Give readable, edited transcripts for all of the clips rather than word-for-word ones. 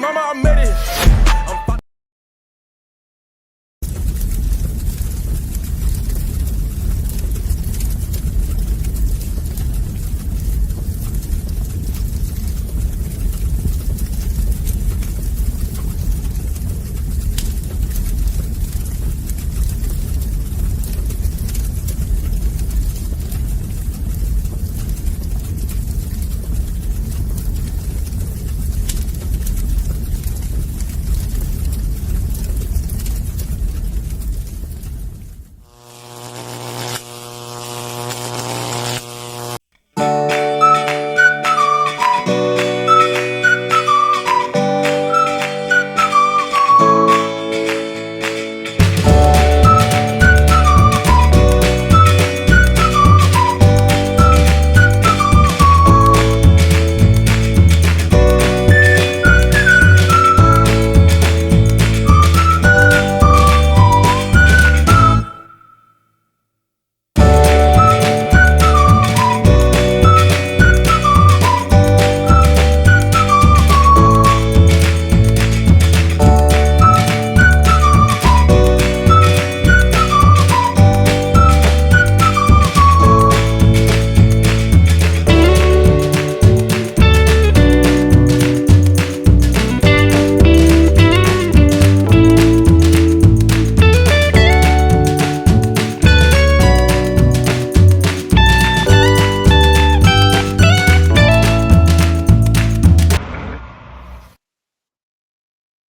Mama, I made it.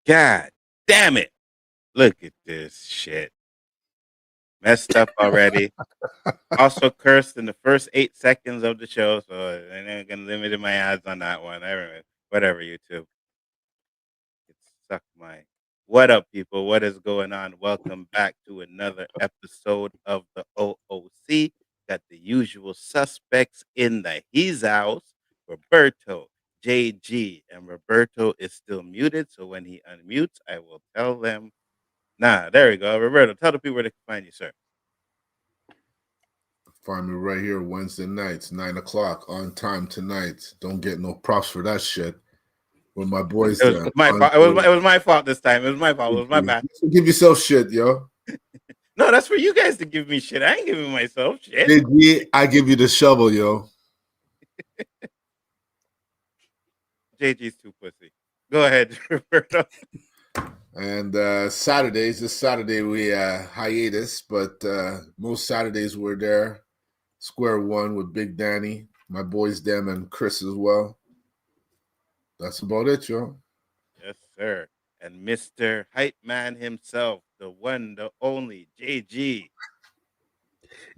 God damn it. Look at this shit. Messed up already. Also cursed in the first 8 seconds of the show, so I'm not going to limit my odds on that one. Whatever, YouTube. It sucked my... What up, people? What is going on? Welcome back to another episode of the O.O.C. Got the usual suspects in the He's House. Roberto, JG, and Roberto is still muted, so when he unmutes, I will tell them. Nah, there we go. Roberto, tell the people where they can find you, sir. Find me right here Wednesday nights, 9 o'clock, on time tonight. Don't get no props for that shit. With my boys, it was my fault. It was my fault this time. It was my fault. It was my bad. Give yourself shit, yo. No, that's for you guys to give me shit. I ain't giving myself shit. JG, I give you the shovel, yo. JG's too pussy. Go ahead, Roberto. And this Saturday we hiatus, but most Saturdays we're there. Square one with Big Danny, my boys, them, and Chris as well. That's about it, yo. Yes, sir. And Mr. Hype Man himself, the one, the only, JG.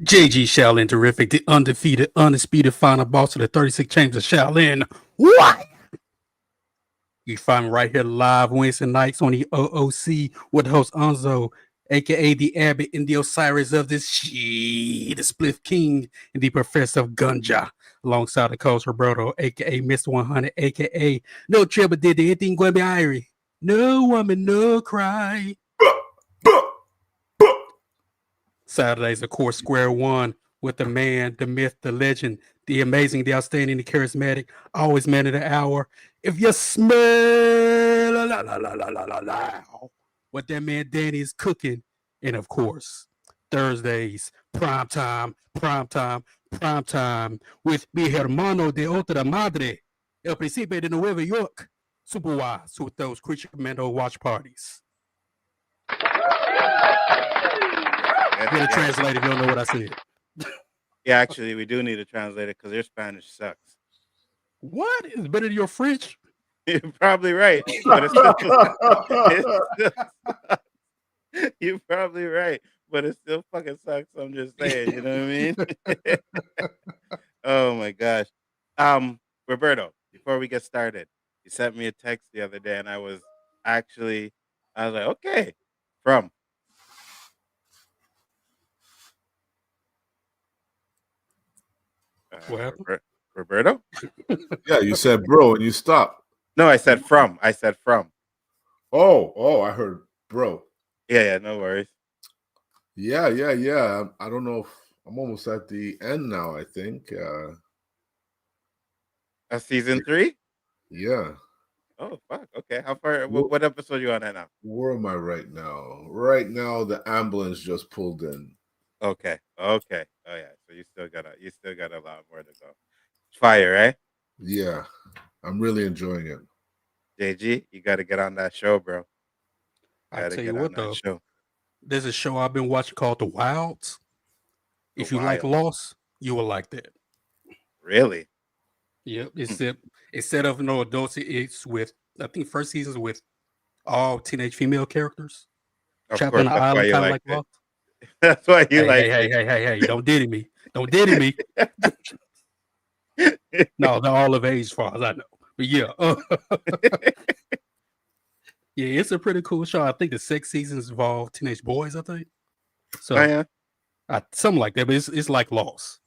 JG Shaolin Terrific, the undefeated, undisputed final boss of the 36 Chambers of Shaolin. What? You find me right here live Wednesday nights on the O.O.C. with host Nzo, a.k.a. the Abbott and the Osiris of this shit, the Spliff King and the Professor of Gunja, alongside the coach Roberto, a.k.a. Mr. 100, a.k.a. No trouble did anything going to be Irie. No woman, no cry. Saturdays, of course, square one with the man, the myth, the legend, the amazing, the outstanding, the charismatic, always man of the hour. If you smell what that man Danny is cooking, and of course, Thursdays, prime time with mi hermano de otra madre, el príncipe de Nueva York, Super Wise, with those Creature Commando watch parties. Get a translator if you don't know what I said. Yeah, actually, we do need a translator because your Spanish sucks. What? It's better than your French? You're probably right. But you're probably right. But it still fucking sucks. I'm just saying, you know what I mean? Oh my gosh. Roberto, before we get started, you sent me a text the other day and I was like, okay, from. Roberto? Yeah, you said bro and you stopped. No, I said from. Oh, I heard bro. Yeah, no worries. Yeah. I don't know if I'm almost at the end now, I think. Season 3? Yeah. Oh fuck. Okay. How far? Where, What episode you on at now? where am I right now? Right now, the ambulance just pulled in. Okay. Okay. Oh yeah. So you still got a lot more to go. Fire, right? Yeah, I'm really enjoying it. JG, you got to get on that show, bro. I Got to tell you get on what, that though, show. there's a show I've been watching called The Wilds. The If you like Wild. Lost, you will like that. Really? Yep. Hmm. Instead of no adults, it's with, I think first season's with all teenage female characters Of trapped on course. an That's why island, you kind of like liked it. Lost. That's why you Hey, hey, liked hey, it. hey, hey, hey! Don't diddy me. Don't diddy me. No, they're all of age, as far as I know. But yeah, yeah, it's a pretty cool show. I think the 6 seasons involve teenage boys. I think Oh so. yeah. Something like that. But it's like Lost.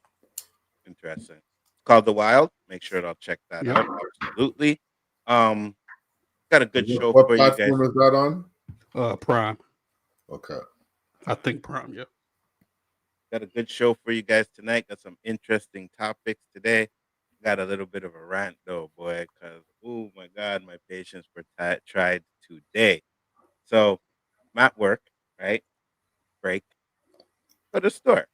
Interesting. Called The Wild. Make sure I'll check that Yep. out. Absolutely. Um, got a good show What for you guys. platform is that on? Prime. Okay. I think Prime. Yeah. Got a good show for you guys tonight. Got some interesting topics today. Got a little bit of a rant though, boy, because oh my god, my patience were tried today. So I'm at work, right? Break. Go to the store.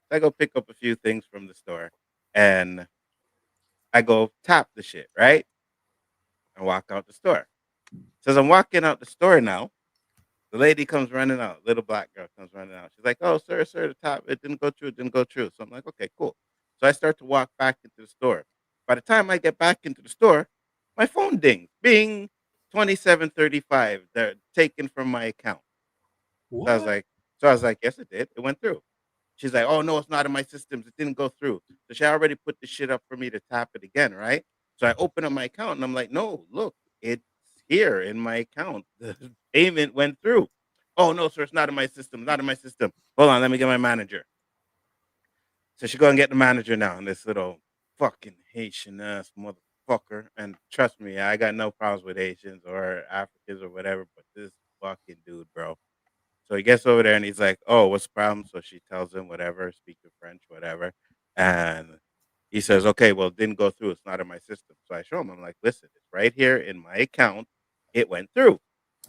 I go pick up a few things from the store, and I go tap the shit, right? And walk out the store. So as I'm walking out the store now, the lady comes running out. Little black girl comes running out. She's like, "Oh, sir, the top, it didn't go through. It didn't go through." So I'm like, "Okay, cool." So I start to walk back into the store. By the time I get back into the store, my phone dings. Bing, 2735. They're taken from my account. So I was What? like, so I was like, "Yes, it did. It went through." She's like, "Oh no, it's not in my systems. It didn't go through." So she already put the shit up for me to tap it again, right? So I open up my account and I'm like, "No, look, it's here in my account. The payment went through." "Oh no, sir, it's not in my system. Not in my system. Hold on, let me get my manager." So she go and get the manager now, and this little fucking Haitian ass motherfucker. And trust me, I got no problems with Haitians or Africans or whatever, but this fucking dude, bro. So he gets over there and he's like, "Oh, what's the problem?" So she tells him whatever, speak to French, whatever. And he says, "Okay, well, it didn't go through. It's not in my system." So I show him, I'm like, "Listen, it's right here in my account. It went through,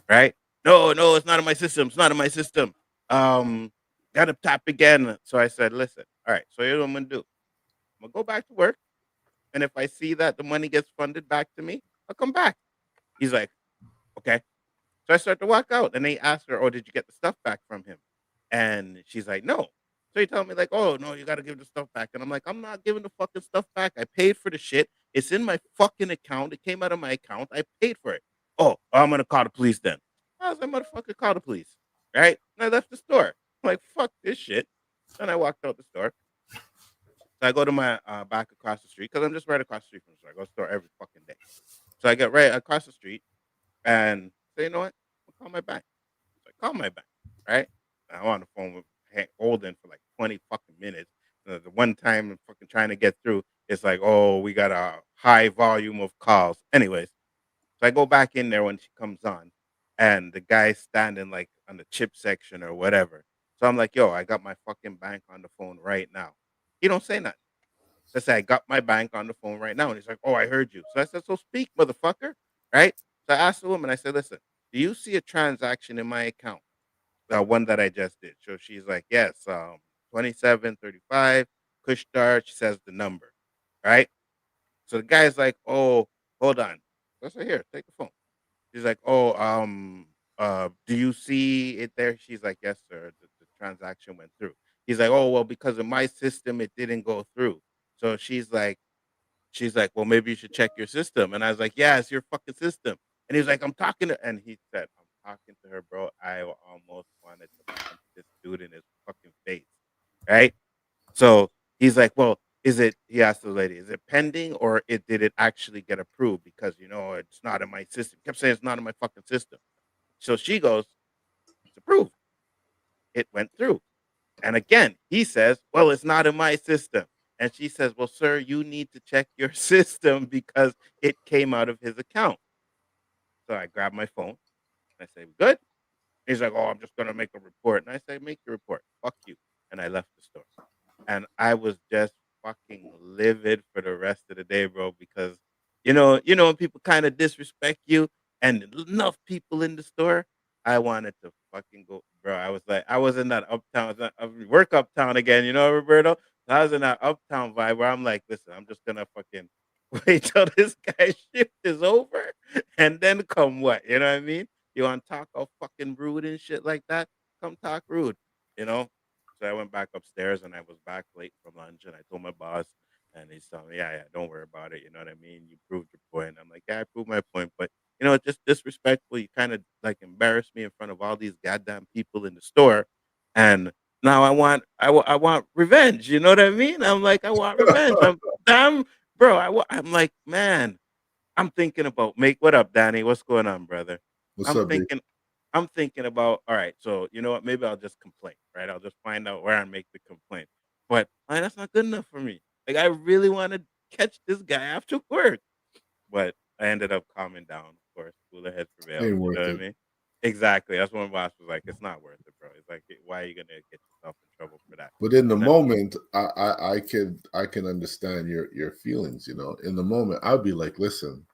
right?" "No, no, it's not in my system. It's not in my system. Um, gotta tap again." So I said, "Listen, all right, so here's what I'm gonna do. I'm gonna go back to work. And if I see that the money gets funded back to me, I'll come back." He's like, "Okay." So I start to walk out, and they ask her, "Oh, did you get the stuff back from him?" And she's like, "No." So he told me like, "Oh no, you got to give the stuff back." And I'm like, "I'm not giving the fucking stuff back. I paid for the shit. It's in my fucking account. It came out of my account. I paid for it." "Oh, I'm gonna call the police then." I was like, "Motherfucker, call the police." Right? And I left the store. I'm like, "Fuck this shit." And I walked out the store. So I go to my back across the street because I'm just right across the street from the store. I go to the store every fucking day. So I get right across the street and say, "You know what? I'll call my bank." So I call my bank, right? And I'm on the phone with Holden for like 20 fucking minutes. The one time I'm fucking trying to get through, it's like, "Oh, we got a high volume of calls." Anyways, so I go back in there when she comes on, and the guy's standing like on the chip section or whatever. So I'm like, "Yo, I got my fucking bank on the phone right now." He don't say nothing. I said, "I got my bank on the phone right now." And he's like, "Oh, I heard you." So I said, "So speak, motherfucker." Right? So I asked the woman, I said, "Listen, do you see a transaction in my account?" The one that I just did. So she's like, "Yes, 2735, Kushtar." She says the number. Right? So the guy's like, "Oh, hold on." So I said, "Here, take the phone." She's like, "Oh, do you see it there?" She's like, "Yes, sir. The transaction went through." He's like, "Oh, well, because of my system, it didn't go through." So she's like, "Well, maybe you should check your system." And I was like, "Yeah, it's your fucking system." And he's like, "I'm talking to," and he said, "I'm talking to her, bro." I almost wanted to punch this dude in his fucking face. Right? So he's like, "Well, is it," he asked the lady, "is it pending or did it actually get approved? Because, it's not in my system." Kept saying it's not in my fucking system. So she goes, "It's approved. It went through." And again, he says, "Well, it's not in my system." And she says, "Well, sir, you need to check your system because it came out of his account." So I grab my phone and I say, "We good?" He's like, "Oh, I'm just going to make a report." And I say, "Make your report. Fuck you." And I left the store. And I was just fucking livid for the rest of the day, bro, because when people kind of disrespect you, and enough people in the store, I wanted to fucking go, bro. I was like, I was in that uptown, work uptown again, Roberto. I was in that uptown vibe where I'm like, listen, I'm just gonna fucking wait till this guy's shift is over, and then come what, you know what I mean? You want to talk all fucking rude and shit like that? Come talk rude, you know. So I went back upstairs and I was back late from lunch, and I told my boss, and he's telling me, yeah, don't worry about it. You know what I mean? You proved your point. I'm like, yeah, I proved my point, but it's just disrespectful. You kind of like embarrassed me in front of all these goddamn people in the store, and now I want revenge. You know what I mean? I'm like, I want revenge. I'm damn, bro. I'm like, man. I'm thinking about make what up, Danny? What's going on, brother? What's I'm up, D? thinking I'm thinking about, all right, so you know what? Maybe I'll just complain, right? I'll just find out where I make the complaint. But man, that's not good enough for me. Like I really want to catch this guy after work. But I ended up calming down, of course. Cooler heads prevailed. Ain't You know worth what I it. mean? Exactly. That's when my boss was like, it's not worth it, bro. It's like, why are you gonna get yourself in trouble for that? But in the No. moment, I can understand your feelings. In the moment, I'd be like, listen,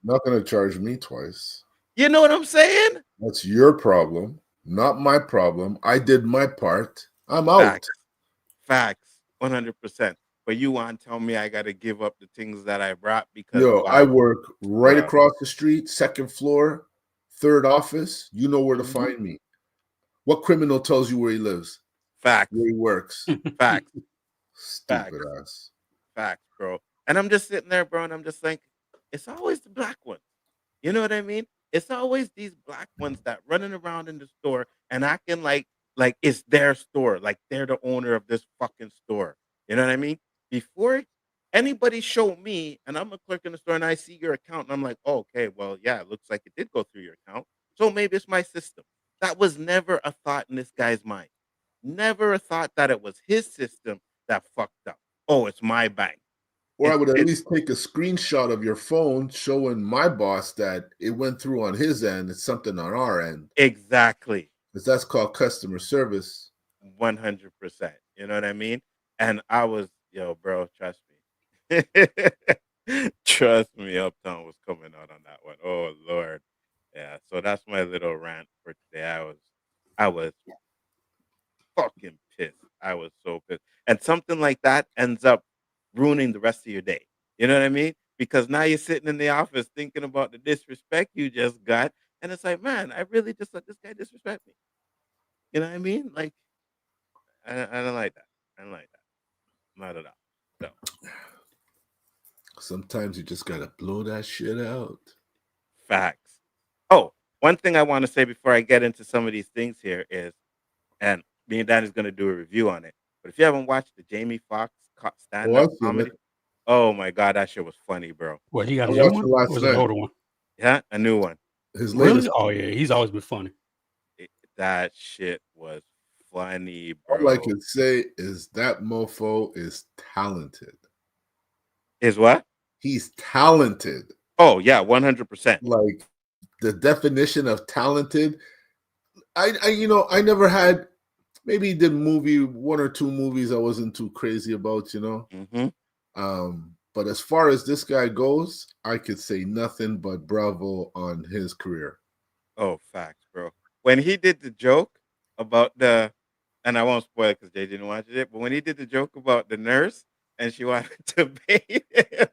not gonna charge me twice. You know what I'm saying? That's your problem, not my problem. I did my part. I'm out. Facts. Facts, 100%. But you want to tell me I got to give up the things that I brought because Yo, I why, work right bro? across the street, second floor, third office. You know where to Mhm. find me. What criminal tells you where he lives? Facts, Where he works? facts, facts, Stupid ass. facts, bro. And I'm just sitting there, bro, and I'm just like, it's always the black ones. You know what I mean? It's always these black ones that running around in the store and acting like it's their store, like they're the owner of this fucking store. You know what I mean? Before anybody show me, and I'm a clerk in the store, and I see your account, and I'm like, oh, okay, well, yeah, it looks like it did go through your account, so maybe it's my system. That was never a thought in this guy's mind. Never a thought that it was his system that fucked up. Oh, it's my bank. Or I would at least take a screenshot of your phone showing my boss that it went through on his end. It's something on our end. Exactly. Because that's called customer service. 100%. You know what I mean? And I was, yo, bro, trust me. Trust me, Uptown was coming out on that one. Oh Lord. Yeah. So that's my little rant for today. I was fucking pissed. I was so pissed. And something like that ends up ruining the rest of your day. You know what I mean? Because now you're sitting in the office thinking about the disrespect you just got. And it's like, man, I really just let this guy disrespect me. You know what I mean? Like, I don't like that. I don't like that. Not at all. So Sometimes you just gotta blow that shit out. facts. Oh, one thing I want to say before I get into some of these things here is, and me and Danny's going to do a review on it. But if you haven't watched the Jamie Foxx Oh, stand-up I've seen it. comedy, oh my god, that shit was funny, bro. What, he got I a new watched it one? last Or was it an night. older one? Yeah, a new one. His Really? latest. Oh yeah, he's always been funny. That shit was funny, All I bro. can say is that mofo is talented. Is what? He's talented. Oh yeah, 100%. Like the definition of talented. I never had. Maybe he did one or two movies I wasn't too crazy about. Mm-hmm. But as far as this guy goes, I could say nothing but bravo on his career. Oh, facts, bro. When he did the joke about and I won't spoil it because Jay didn't watch it, but when he did the joke about the nurse and she wanted to bathe him,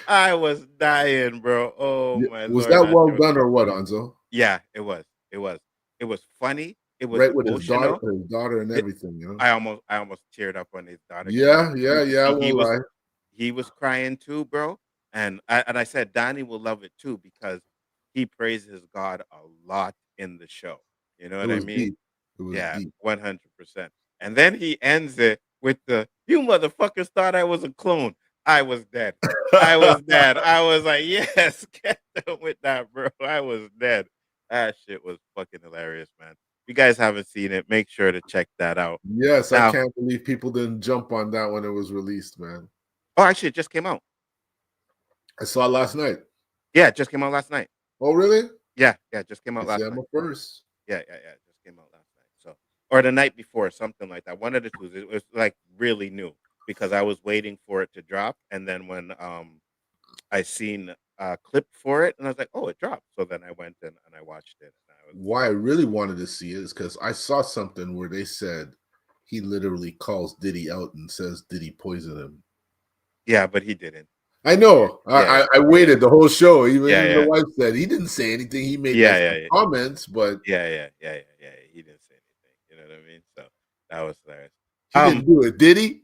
I was dying, bro. Oh my Was lord, that that well shit was done or funny. what, Anzo? Yeah, it was. It was. It was funny. It was Right with emotional. his daughter and It, everything. I almost teared up when his daughter came out Yeah, because yeah, you could yeah. I see won't lie. he was crying too, bro. And I said Donnie will love it too because he praises God a lot in the show. You know It what I was mean? deep. It was Yeah, deep. 100%. And then he ends it with "You motherfuckers thought I was a clone. I was dead. I was dead." I was like, "Yes, get them with that, bro." I was dead. That shit was fucking hilarious, man. If you guys haven't seen it, make sure to check that out. Yes, I Now, can't believe people didn't jump on that when it was released, man. oh, actually, it just came out. I saw it last night. Yeah, it just came out last night. Oh, really? Yeah, it just came out You see, last I'm night. a first. Yeah, it just came out last night. So, or the night before, something like that. One of the two. It was like really new. because I was waiting for it to drop, and then when I seen a clip for it, and I was like, oh, it dropped. So then I went and I watched it. And I was Why I really wanted to see it is because I saw something where they said he literally calls Diddy out and says Diddy poisoned him. yeah, but he didn't. I know. Yeah, I waited the whole show. Even Yeah. the wife said he didn't say anything. He made Yeah. comments, but Yeah. He didn't say anything. You know what I mean? So that was hilarious. he didn't do it, did he?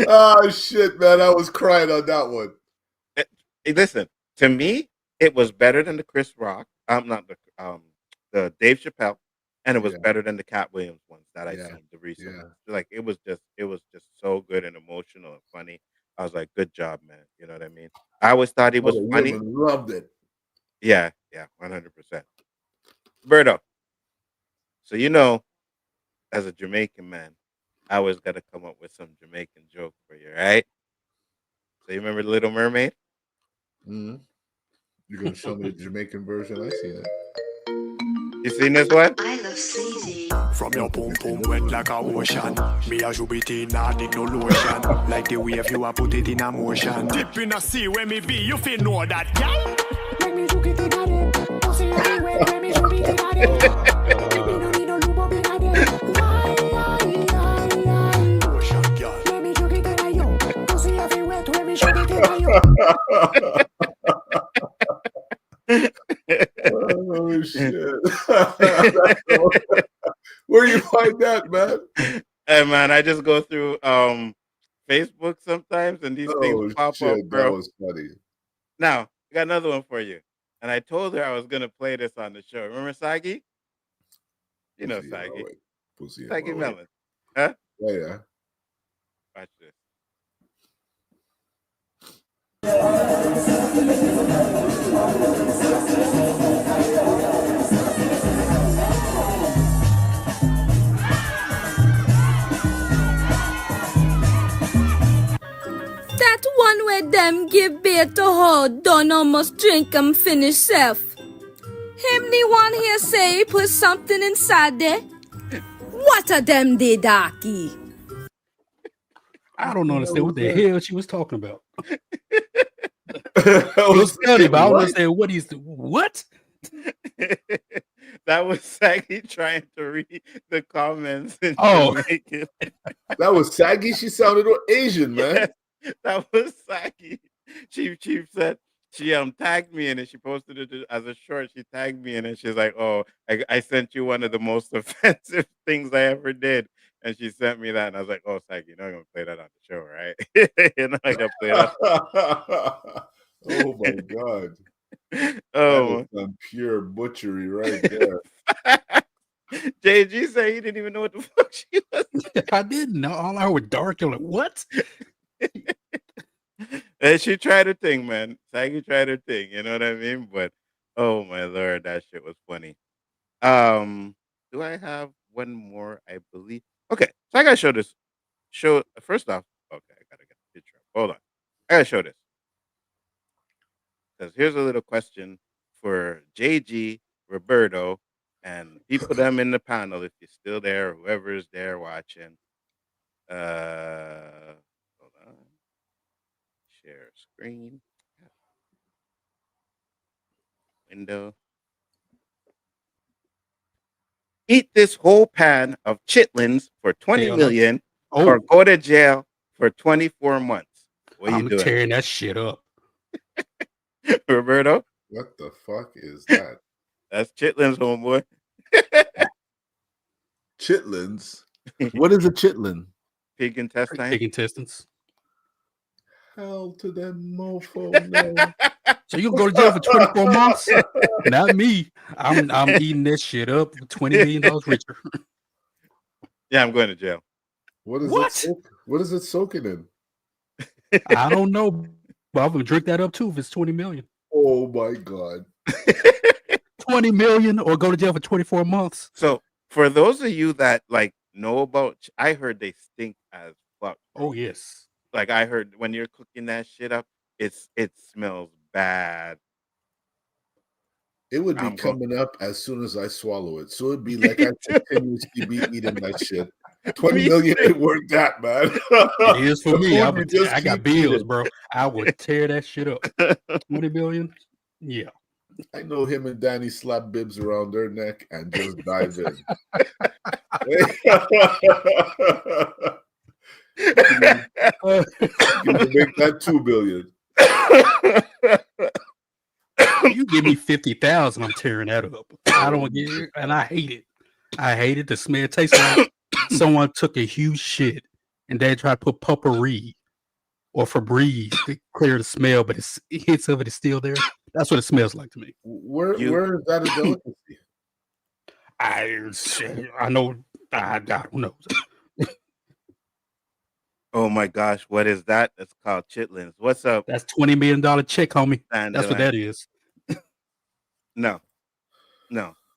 Oh shit, man! I was crying on that one. Hey, listen, to me, it was better than the Chris Rock. Not the Dave Chappelle, and it was Yeah. better than the Cat Williams ones that I Yeah. seen the recent Yeah. ones. Like it was just so good and emotional and funny. I was like, good job, man. You know what I mean? I always thought he All was the funny. women loved it. Yeah, 100%. Berto. So as a Jamaican man, I always got to come up with some Jamaican joke for you, right? So you remember Little Mermaid? Mm-hmm. You're gonna show me the Jamaican version? I seen it. You seen this one? I love sleazy. From your pum pum wet like a ocean. Me a jubity nah dig no lotion. Like the wave you a put it in a motion. Dip in a sea where me be, you feel know that, gal. Let me juke it in a day. Pussy everywhere, let me juke it in a day. Me no need no lube up in a day. Ocean gal. Let me juke it in a yo. Pussy everywhere, let me juke it in a yo. Oh shit! Where you find that, man? Hey man, I just go through Facebook sometimes, and these things pop up, bro. That was funny. Now, I got another one for you. And I told her I was gonna play this on the show. Remember Sagi? You know Sagi. Pussy Sagi Melon. Huh? Yeah. Watch this. That one where them give beer to her don't almost drink 'em finish self. Him the one here say he put something inside there. What a them did, Darky? I don't understand what the hell she was talking about. It was funny, but I don't understand what he's what. That was Saggy trying to read the comments. That was Saggy. She sounded Asian, man. Yes, that was Saggy. She said she tagged me in it. She posted it as a short. She tagged me in it. She's like, "Oh, I sent you one of the most offensive things I ever did." And she sent me that, and I was like, "Oh, Saggy, you're not gonna play that on the show, right? You're not gonna play that." Oh my god! Oh, that is some pure butchery right there. JG said he didn't even know what the fuck she was. I didn't know. All I heard was dark. You're like, what? And she tried her thing, man. Saggy tried her thing. You know what I mean? But oh my lord, that shit was funny. Do I have one more? I believe. Okay, so I gotta show this. First off. Okay, I gotta get the picture up. Hold on. I gotta show this. Because here's a little question for JG, Roberto, and people them in the panel, if you're still there, or whoever is there watching. Hold on. Share screen. Window. Eat this whole pan of chitlins for 20 million or go to jail for 24 months. What are you doing? I'm tearing that shit up. Roberto? What the fuck is that? That's chitlins, homeboy. Chitlins? What is a chitlin? Pig intestine. Pig intestines. Hell to them mofo, no. So you can go to jail for 24 months? Not me. I'm eating that shit up for $20 million richer. Yeah, I'm going to jail. What is it soaking in? I don't know. But I'm gonna drink that up too if it's 20 million. Oh my god. 20 million or go to jail for 24 months. So for those of you that know about, I heard they stink as fuck. Oh yes. Like I heard when you're cooking that shit up, it smells bad. It would be coming up as soon as I swallow it. So it'd be like I continuously be eating that shit. 20 million ain't worth that, man. It is for me. I got bills, bro. I would tear that shit up. 20 billion? Yeah. I know him and Danny slap bibs around their neck and just dive in. You can make that 2 billion. You give me 50,000, I'm tearing that up. I don't get it, and I hate it. I hate it. The smell tastes like someone took a huge shit and they tried to put potpourri or Febreze to clear the smell, but it's hints of it is still there. That's what it smells like to me. Where is that a delicacy? I know. I don't know. Oh my gosh, what is that? That's called chitlins. What's up? That's $20 million check, homie. Dandelion? That's what that is. No.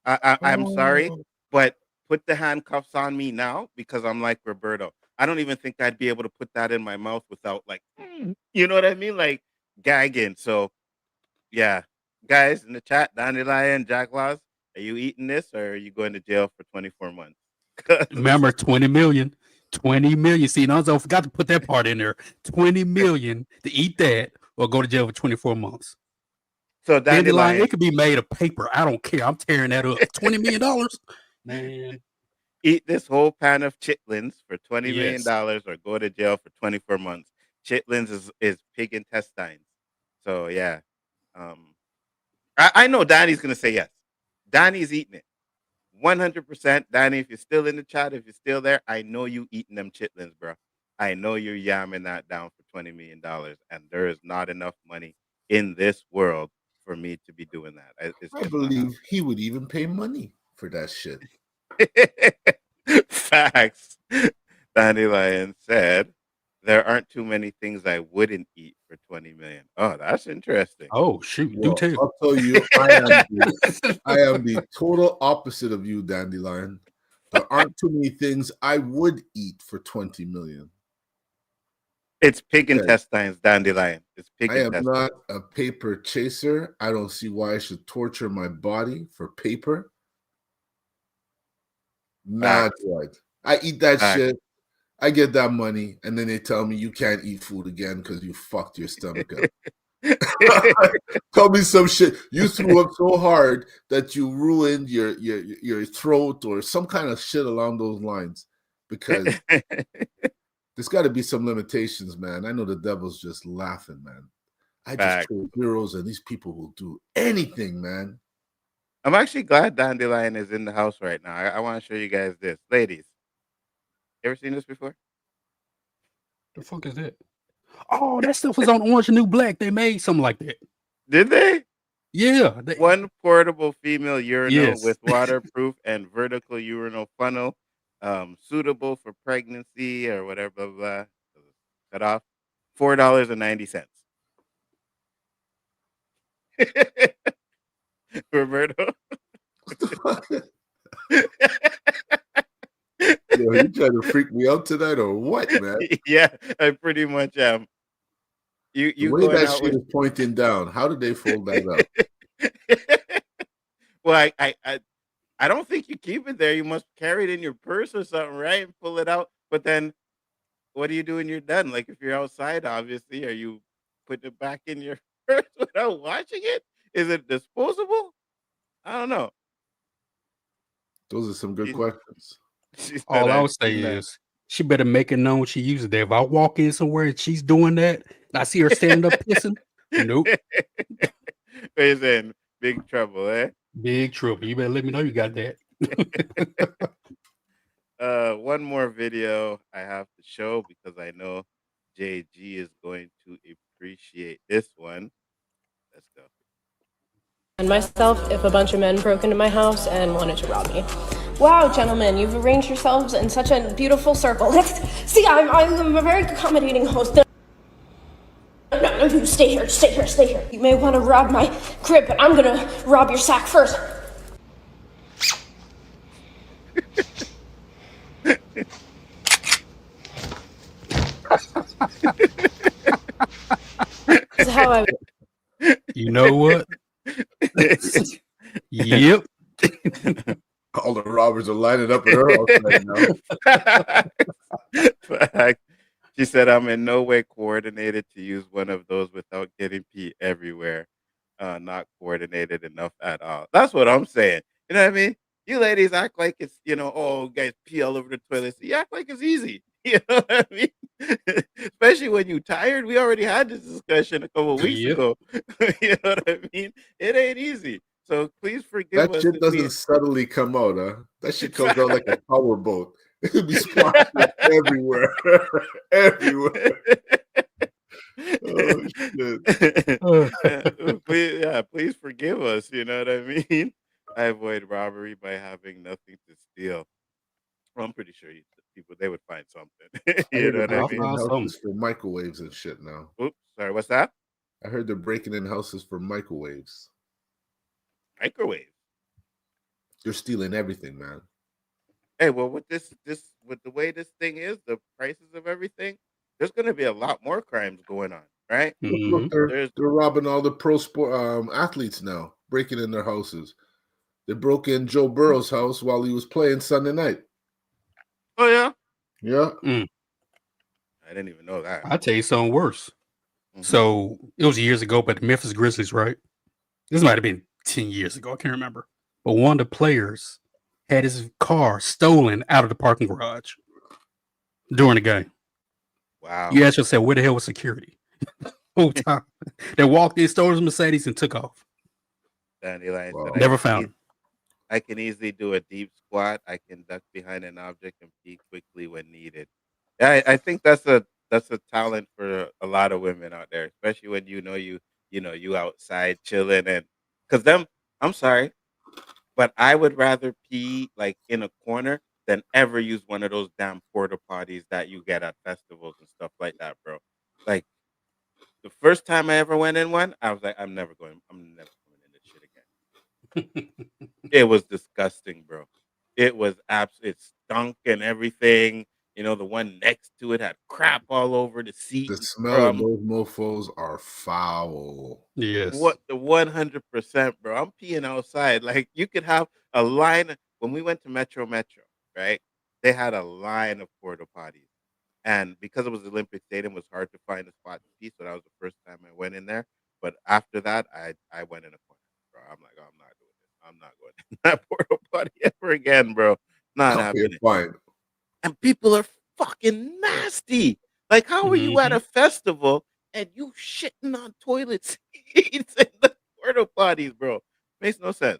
I'm sorry, but put the handcuffs on me now because I'm like Roberto. I don't even think I'd be able to put that in my mouth without like, you know what I mean? Like gagging. So yeah, guys in the chat, Dandelion, Jack Laws, are you eating this or are you going to jail for 24 months? Remember, 20 million. 20 million. See, Nzo forgot to put that part in there. 20 million to eat that or go to jail for 24 months. So Dandelion, it could be made of paper. I don't care. I'm tearing that up. $20 million. Man. Eat this whole pan of chitlins for $20 million or go to jail for 24 months. Chitlins is pig intestines. So yeah. I know Danny's gonna say yes. Danny's eating it. 100%. Danny, if you're still in the chat, if you're still there, I know you eating them chitlins, bro. I know you're yamming that down for $20 million, and there is not enough money in this world for me to be doing that. I believe he would even pay money for that shit. Facts. Dandelion said, there aren't too many things I wouldn't eat for 20 million. Oh, that's interesting. Oh, shoot. Well, do tell. I'll tell you, I am the total opposite of you, Dandelion. There aren't too many things I would eat for 20 million. It's pig intestines, Dandelion. It's pig I intestines. am not a paper chaser. I don't see why I should torture my body for paper. Not right. I eat that shit. I get that money, and then they tell me you can't eat food again because you fucked your stomach up. Tell me some shit. You threw up so hard that you ruined your throat or some kind of shit along those lines. Because there's got to be some limitations, man. I know the devil's just laughing, man. I just throw zeros, and these people will do anything, man. I'm actually glad Dandelion is in the house right now. I want to show you guys this. Ladies, ever seen this before? The fuck is that? Oh, that stuff was on Orange and New Black. They made something like that. Did they? Yeah. One portable female urinal with waterproof and vertical urinal funnel, suitable for pregnancy or whatever, blah, blah, blah. Cut off. $4.90. Roberto? What the fuck? Yo, you trying to freak me out tonight or what, man? Yeah, I pretty much am. You the way that shit is pointing down. How did they fold that up? Well, I don't think you keep it there. You must carry it in your purse or something, right? And pull it out. But then, what do you do when you're done? Like if you're outside, obviously, are you putting it back in your purse without washing it? Is it disposable? I don't know. Those are some good questions. All I would say is she better make it known she uses that. If I walk in somewhere and she's doing that, and I see her standing up pissing, nope. It's in big trouble, eh? Big trouble. You better let me know you got that. One more video I have to show because I know JG is going to appreciate this one. Let's go. And myself if a bunch of men broke into my house and wanted to rob me. Wow, gentlemen, you've arranged yourselves in such a beautiful circle. See, I'm a very accommodating host. No, you stay here. You may want to rob my crib, but I'm gonna rob your sack first. This is how I. You know what? Yep. All the robbers are lining up at her house right now. Fact. She said, I'm in no way coordinated to use one of those without getting pee everywhere. Not coordinated enough at all. That's what I'm saying. You know what I mean? You ladies act like it's, oh, guys pee all over the toilet. So you act like it's easy. You know what I mean? Especially when you're tired. We already had this discussion a couple of weeks Yep. ago. You know what I mean? It ain't easy. So please forgive That us. shit if we- doesn't subtly come out, huh? That shit comes out like a power boat. It'll be splashing everywhere. Everywhere. Oh, shit. Please forgive us. You know what I mean? I avoid robbery by having nothing to steal. Well, I'm pretty sure people they would find something. I You heard know they're what I breaking mean? in I'll find houses for microwaves and shit now. Oops, sorry. What's that? I heard they're breaking in houses for microwaves. Microwave. They're stealing everything, man. Hey, well, with with the way this thing is, the prices of everything, there's going to be a lot more crimes going on, right? Look, they're robbing all the pro sport athletes now, breaking in their houses. They broke in Joe Burrow's house while he was playing Sunday night. Oh yeah, Yeah. I didn't even know that. I'll tell you something worse. Mhm. So it was years ago, but the Memphis Grizzlies, right? This might have been 10 years ago. I can't remember. But one of the players had his car stolen out of the parking garage during the game. Wow. You ask yourself, where the hell was security? Whole time. They walked in, stole his Mercedes, and took off. Dandelion Wow. said, Never found him. I can easily do a deep squat. I can duck behind an object and pee quickly when needed. Yeah, I think that's a talent for a lot of women out there, especially when you outside chilling and because I'm sorry, but I would rather pee like in a corner than ever use one of those damn porta potties that you get at festivals and stuff like that, bro. Like the first time I ever went in one, I was like, I'm never coming in this shit again. It was disgusting, bro. It was it stunk and everything. The one next to it had crap all over the seat. The smell Bro, of those mofos are foul. Yes. What the 100%, bro. I'm peeing outside. Like you could have a line when we went to Metro, right? They had a line of porta potties. And because it was the Olympic Stadium, it was hard to find a spot to pee. So that was the first time I went in there. But after that, I went in a corner, bro. I'm like, oh, I'm not doing this. I'm not going in that porta potty ever again, bro. Not Okay, happening. fine. And people are fucking nasty. Like, how are you at a festival and you shitting on toilet seats in the porta potties, bro? Makes no sense.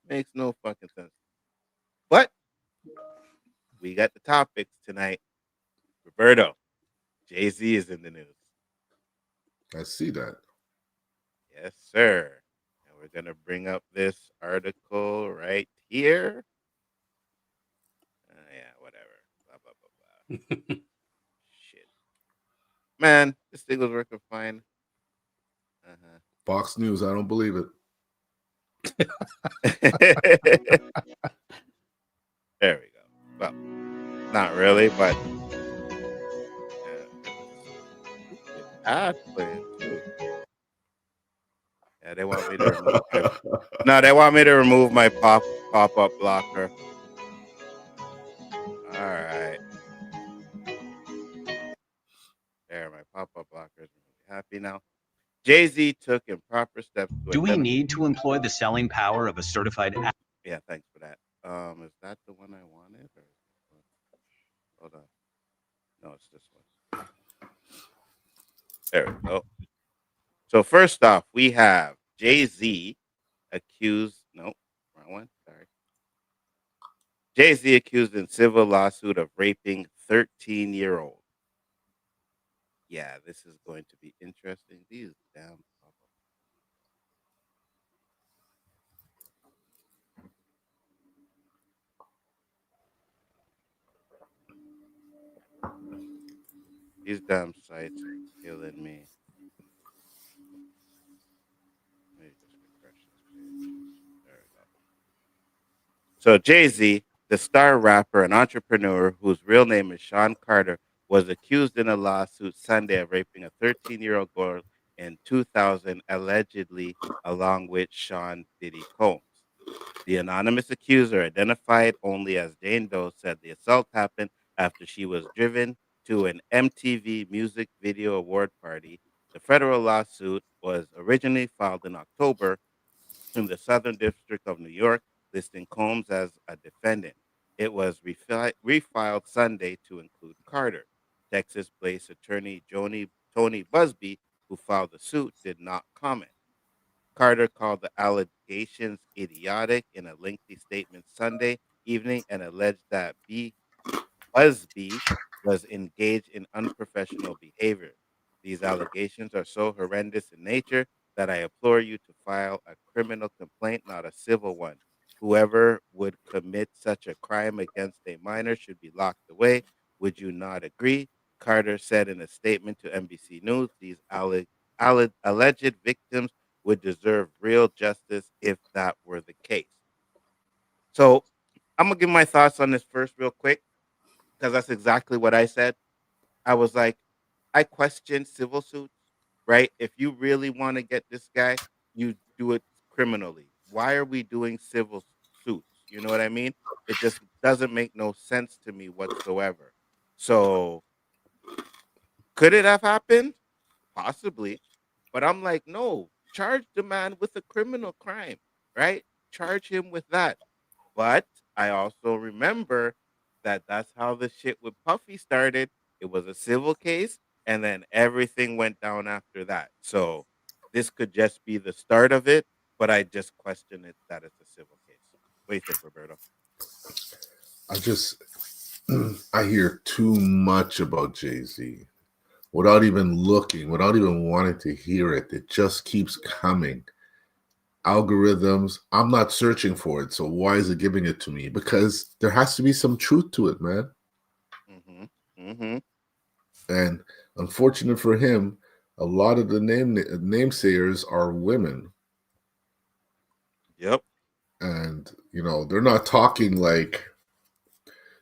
Makes no fucking sense. But we got the topics tonight. Roberto, Jay-Z is in the news. I see that. Yes, sir. And we're going to bring up this article right here. Yeah, whatever. Blah, blah, blah, blah. Shit. Man, this thing was working fine. Fox News, I don't believe it. There we go. Well, not really, but ad playing too. Yeah, they want me to remove my pop-up blocker. All right. There, my pop-up blocker is happy now. Jay-Z took improper steps to Do we need to employ the selling power of a certified Yeah, thanks for that. Is that the one I wanted? Or hold on. No, it's this one. There we go. So first off, we have Jay-Z accused. Nope, wrong one. Sorry. Jay-Z accused in civil lawsuit of raping 13-year-old. Yeah, this is going to be interesting. These damn. These damn sites are killing me. Let me just refresh this page. There we go. So Jay-Z, the star rapper and entrepreneur whose real name is Sean Carter, was accused in a lawsuit Sunday of raping a 13-year-old girl in 2000, allegedly along with Sean Diddy Combs. The anonymous accuser, identified only as Jane Doe, said the assault happened after she was driven to an MTV Music Video Award party. The federal lawsuit was originally filed in October in the Southern District of New York, listing Combs as a defendant. It was refiled Sunday to include Carter. Texas-based attorney Tony Busby, who filed the suit, did not comment. Carter called the allegations idiotic in a lengthy statement Sunday evening and alleged that Busby was engaged in unprofessional behavior. These allegations are so horrendous in nature that I implore you to file a criminal complaint, not a civil one. Whoever would commit such a crime against a minor should be locked away. Would you not agree? Carter said in a statement to NBC News, these alleged victims would deserve real justice if that were the case. So I'm going to give my thoughts on this first real quick because that's exactly what I said. I was like, I question civil suits, right? If you really want to get this guy, you do it criminally. Why are we doing civil suits? You know what I mean? It just doesn't make no sense to me whatsoever. So could it have happened? Possibly. But I'm like, no, charge the man with a criminal crime, right? Charge him with that. But I also remember that that's how the shit with Puffy started. It was a civil case, and then everything went down after that. So this could just be the start of it, but I just question it that it's a civil case. What do you think, Roberto? I hear too much about Jay-Z without even looking, without even wanting to hear it. It just keeps coming. Algorithms, I'm not searching for it, so why is it giving it to me? Because there has to be some truth to it, man. And unfortunate for him, a lot of the namesayers are women. Yep. And, you know, they're not talking like,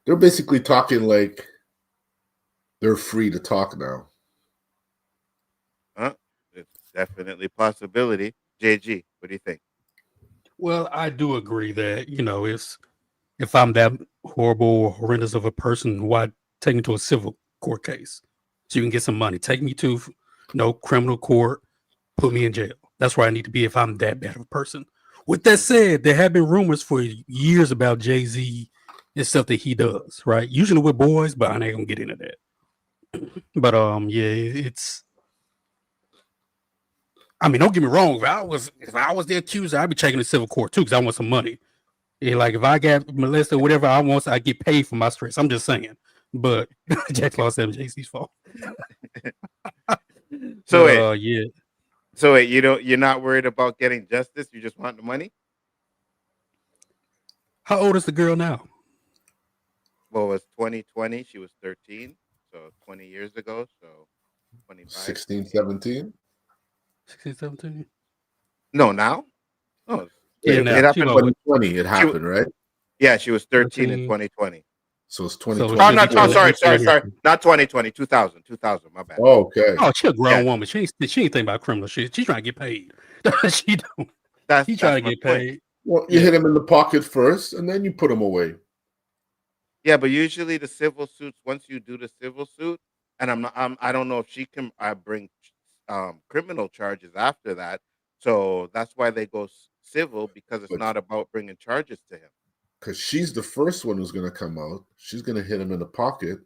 they're basically talking like they're free to talk now. It's definitely a possibility. JG, what do you think? Well, I do agree that, you know, if I'm that horrible or horrendous of a person, why take me to a civil court case so you can get some money? Take me to criminal court, put me in jail. That's where I need to be if I'm that bad of a person. With that said, there have been rumors for years about Jay-Z and stuff that he does, right? Usually with boys, but I ain't gonna get into that. But yeah, it's. I mean, don't get me wrong. If I was the accuser, I'd be taking the civil court too, because I want some money. Yeah, like if I get molested or whatever I want, I get paid for my stress. I'm just saying. But Jack Law said JC's fault. So yeah. So wait, you're not worried about getting justice? You just want the money? How old is the girl now? Well, it was 2020. She was 13, so 20 years ago. So 25. 16, 17? 16, 17? No, now? Oh, yeah, it now. happened. 2020, it happened, right? Yeah, she was 13 in 2020. So it's 2020. Oh, no, sorry. Not 2020, 2000, my bad. Oh, okay. Oh, she's a grown woman. She ain't thinking about criminal shit. She's trying to get paid. She don't. She's trying to get paid. Well, you hit him in the pocket first, and then you put him away. Yeah, but usually the civil suits, once you do the civil suit, and I don't know if she can bring criminal charges after that. So that's why they go civil, because it's not about bringing charges to him. Because she's the first one who's going to come out. She's going to hit him in the pocket.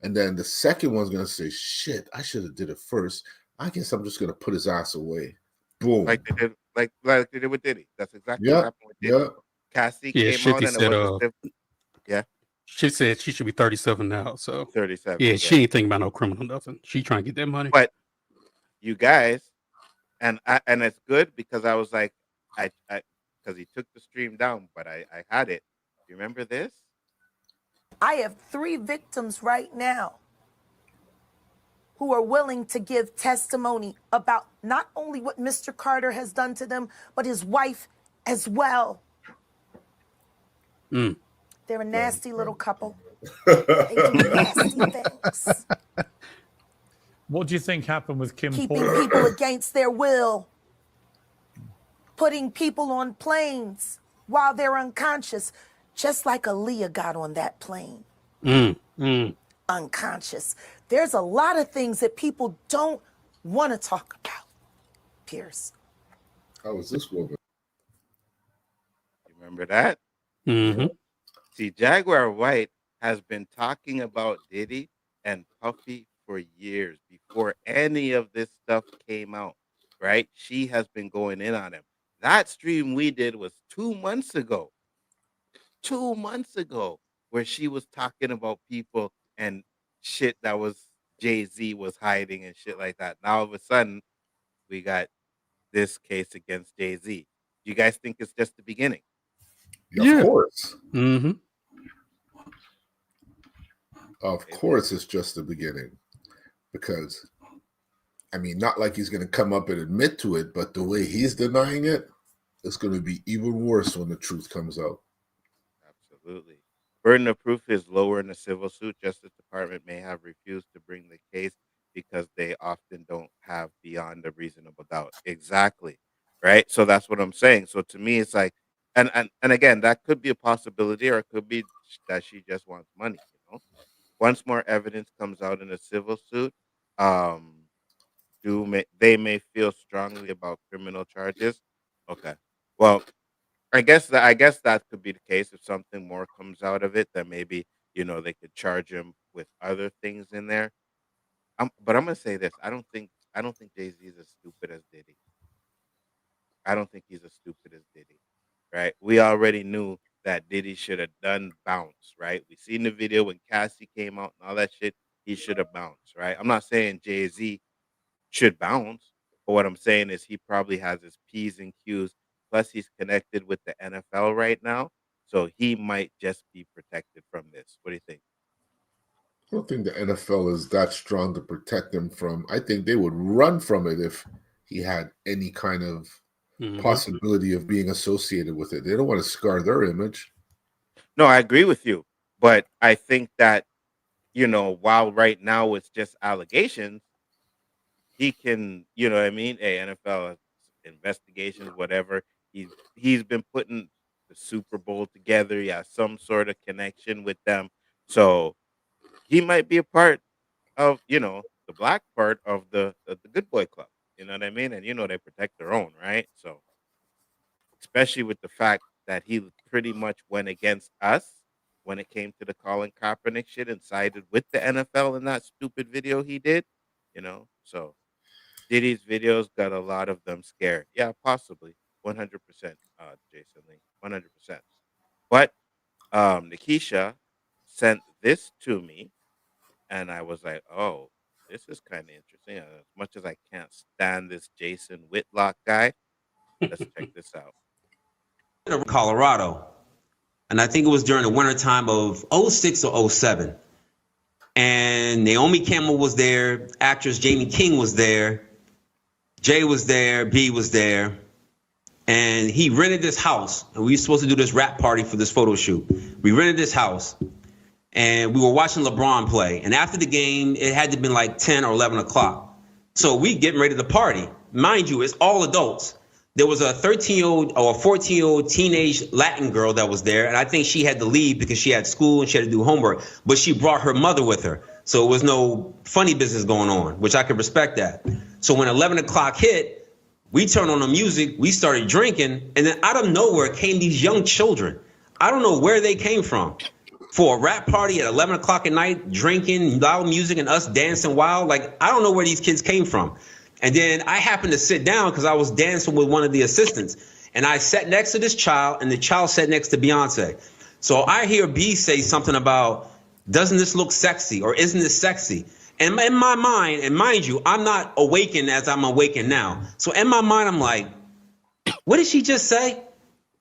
And then the second one's going to say, shit, I should have did it first. I guess I'm just going to put his ass away. Boom. Like they did with Diddy. That's exactly what happened with Diddy. Cassie came out and it was she said she should be 37 now. So 37. Yeah, she ain't thinking about no criminal nothing. She trying to get that money. But you guys, and it's good because I was like, I because he took the stream down, but I had it. You remember this? I have 3 victims right now who are willing to give testimony about not only what Mr. Carter has done to them, but his wife as well. They're a nasty little couple. They do nasty things. What do you think happened with Kim Keeping Porter? people against their will. Putting people on planes while they're unconscious, just like Aaliyah got on that plane. Unconscious. There's a lot of things that people don't want to talk about, Pierce. How was this woman? You remember that? Mm-hmm. See, Jaguar White has been talking about Diddy and Puffy for years before any of this stuff came out, right? She has been going in on him. That stream we did was 2 months ago. 2 months ago, where she was talking about people and shit that was Jay-Z was hiding and shit like that. Now all of a sudden, we got this case against Jay-Z. Do you guys think it's just the beginning? Of course. Mm-hmm. Of course, it's just the beginning. Because, I mean, not like he's going to come up and admit to it, but the way he's denying it, it's going to be even worse when the truth comes out. Absolutely. Burden of proof is lower in a civil suit. Justice Department may have refused to bring the case because they often don't have beyond a reasonable doubt. Exactly. Right. So that's what I'm saying. So to me, it's like, and again, that could be a possibility, or it could be that she just wants money. You know, once more evidence comes out in a civil suit, they may feel strongly about criminal charges. Okay. Well, I guess that could be the case. If something more comes out of it, then maybe they could charge him with other things in there. But I'm gonna say this: I don't think Jay-Z is as stupid as Diddy. I don't think he's as stupid as Diddy. Right? We already knew that Diddy should have done bounce. Right? We seen the video when Cassie came out and all that shit. He should have bounced. Right? I'm not saying Jay-Z should bounce, but what I'm saying is he probably has his P's and Q's. Plus, he's connected with the NFL right now, so he might just be protected from this. What do you think? I don't think the NFL is that strong to protect him from. I think they would run from it if he had any kind of possibility of being associated with it. They don't want to scar their image. No, I agree with you, but I think that while right now it's just allegations, he can, you know what I mean? Hey, NFL investigations, whatever. He's been putting the Super Bowl together. He has some sort of connection with them. So he might be a part of, the black part of the good boy club. You know what I mean? And they protect their own, right? So especially with the fact that he pretty much went against us when it came to the Colin Kaepernick shit and sided with the NFL in that stupid video he did, so Diddy's videos got a lot of them scared. Yeah, possibly. 100%, Jason Lee. 100%. But Nikisha sent this to me, and I was like, oh, this is kind of interesting. As much as I can't stand this Jason Whitlock guy, let's check this out. Colorado, and I think it was during the wintertime of 06 or 07. And Naomi Campbell was there, actress Jamie King was there, Jay was there, B was there, and he rented this house, and we were supposed to do this rap party for this photo shoot. We rented this house, and we were watching LeBron play, and after the game, it had to have been like 10 or 11 o'clock. So we getting ready to party. Mind you, it's all adults. There was a 13-year-old or a 14-year-old teenage Latin girl that was there, and I think she had to leave because she had school and she had to do homework, but she brought her mother with her. So it was no funny business going on, which I could respect that. So when 11 o'clock hit, we turned on the music, we started drinking, and then out of nowhere came these young children. I don't know where they came from. For a rap party at 11 o'clock at night, drinking, loud music, and us dancing wild, like, I don't know where these kids came from. And then I happened to sit down because I was dancing with one of the assistants. And I sat next to this child, and the child sat next to Beyonce. So I hear B say something about, doesn't this look sexy, or isn't this sexy? And in my mind, and mind you, I'm not awakened as I'm awakened now. So in my mind, I'm like, what did she just say?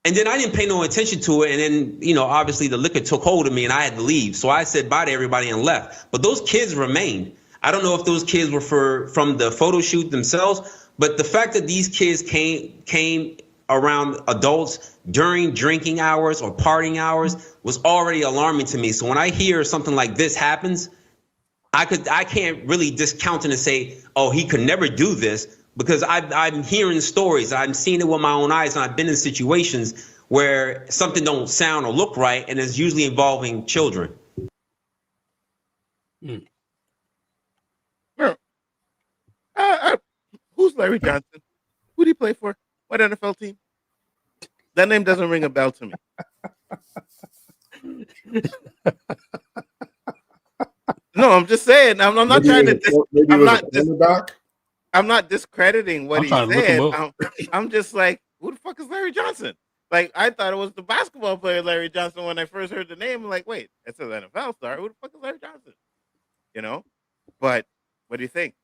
And then I didn't pay no attention to it. And then, obviously the liquor took hold of me and I had to leave. So I said bye to everybody and left. But those kids remained. I don't know if those kids were from the photo shoot themselves, but the fact that these kids came around adults during drinking hours or partying hours was already alarming to me. So when I hear something like this happens, I can't really discount it and say, oh, he could never do this, because I'm hearing stories. I'm seeing it with my own eyes, and I've been in situations where something don't sound or look right, and it's usually involving children. Who's Larry Johnson? Who did he play for? What NFL team? That name doesn't ring a bell to me. No, I'm just saying. I'm not trying to. I'm not discrediting what he said. I'm just like, who the fuck is Larry Johnson? Like, I thought it was the basketball player Larry Johnson when I first heard the name. I'm like, wait, it's an NFL star. Who the fuck is Larry Johnson? You know? But what do you think?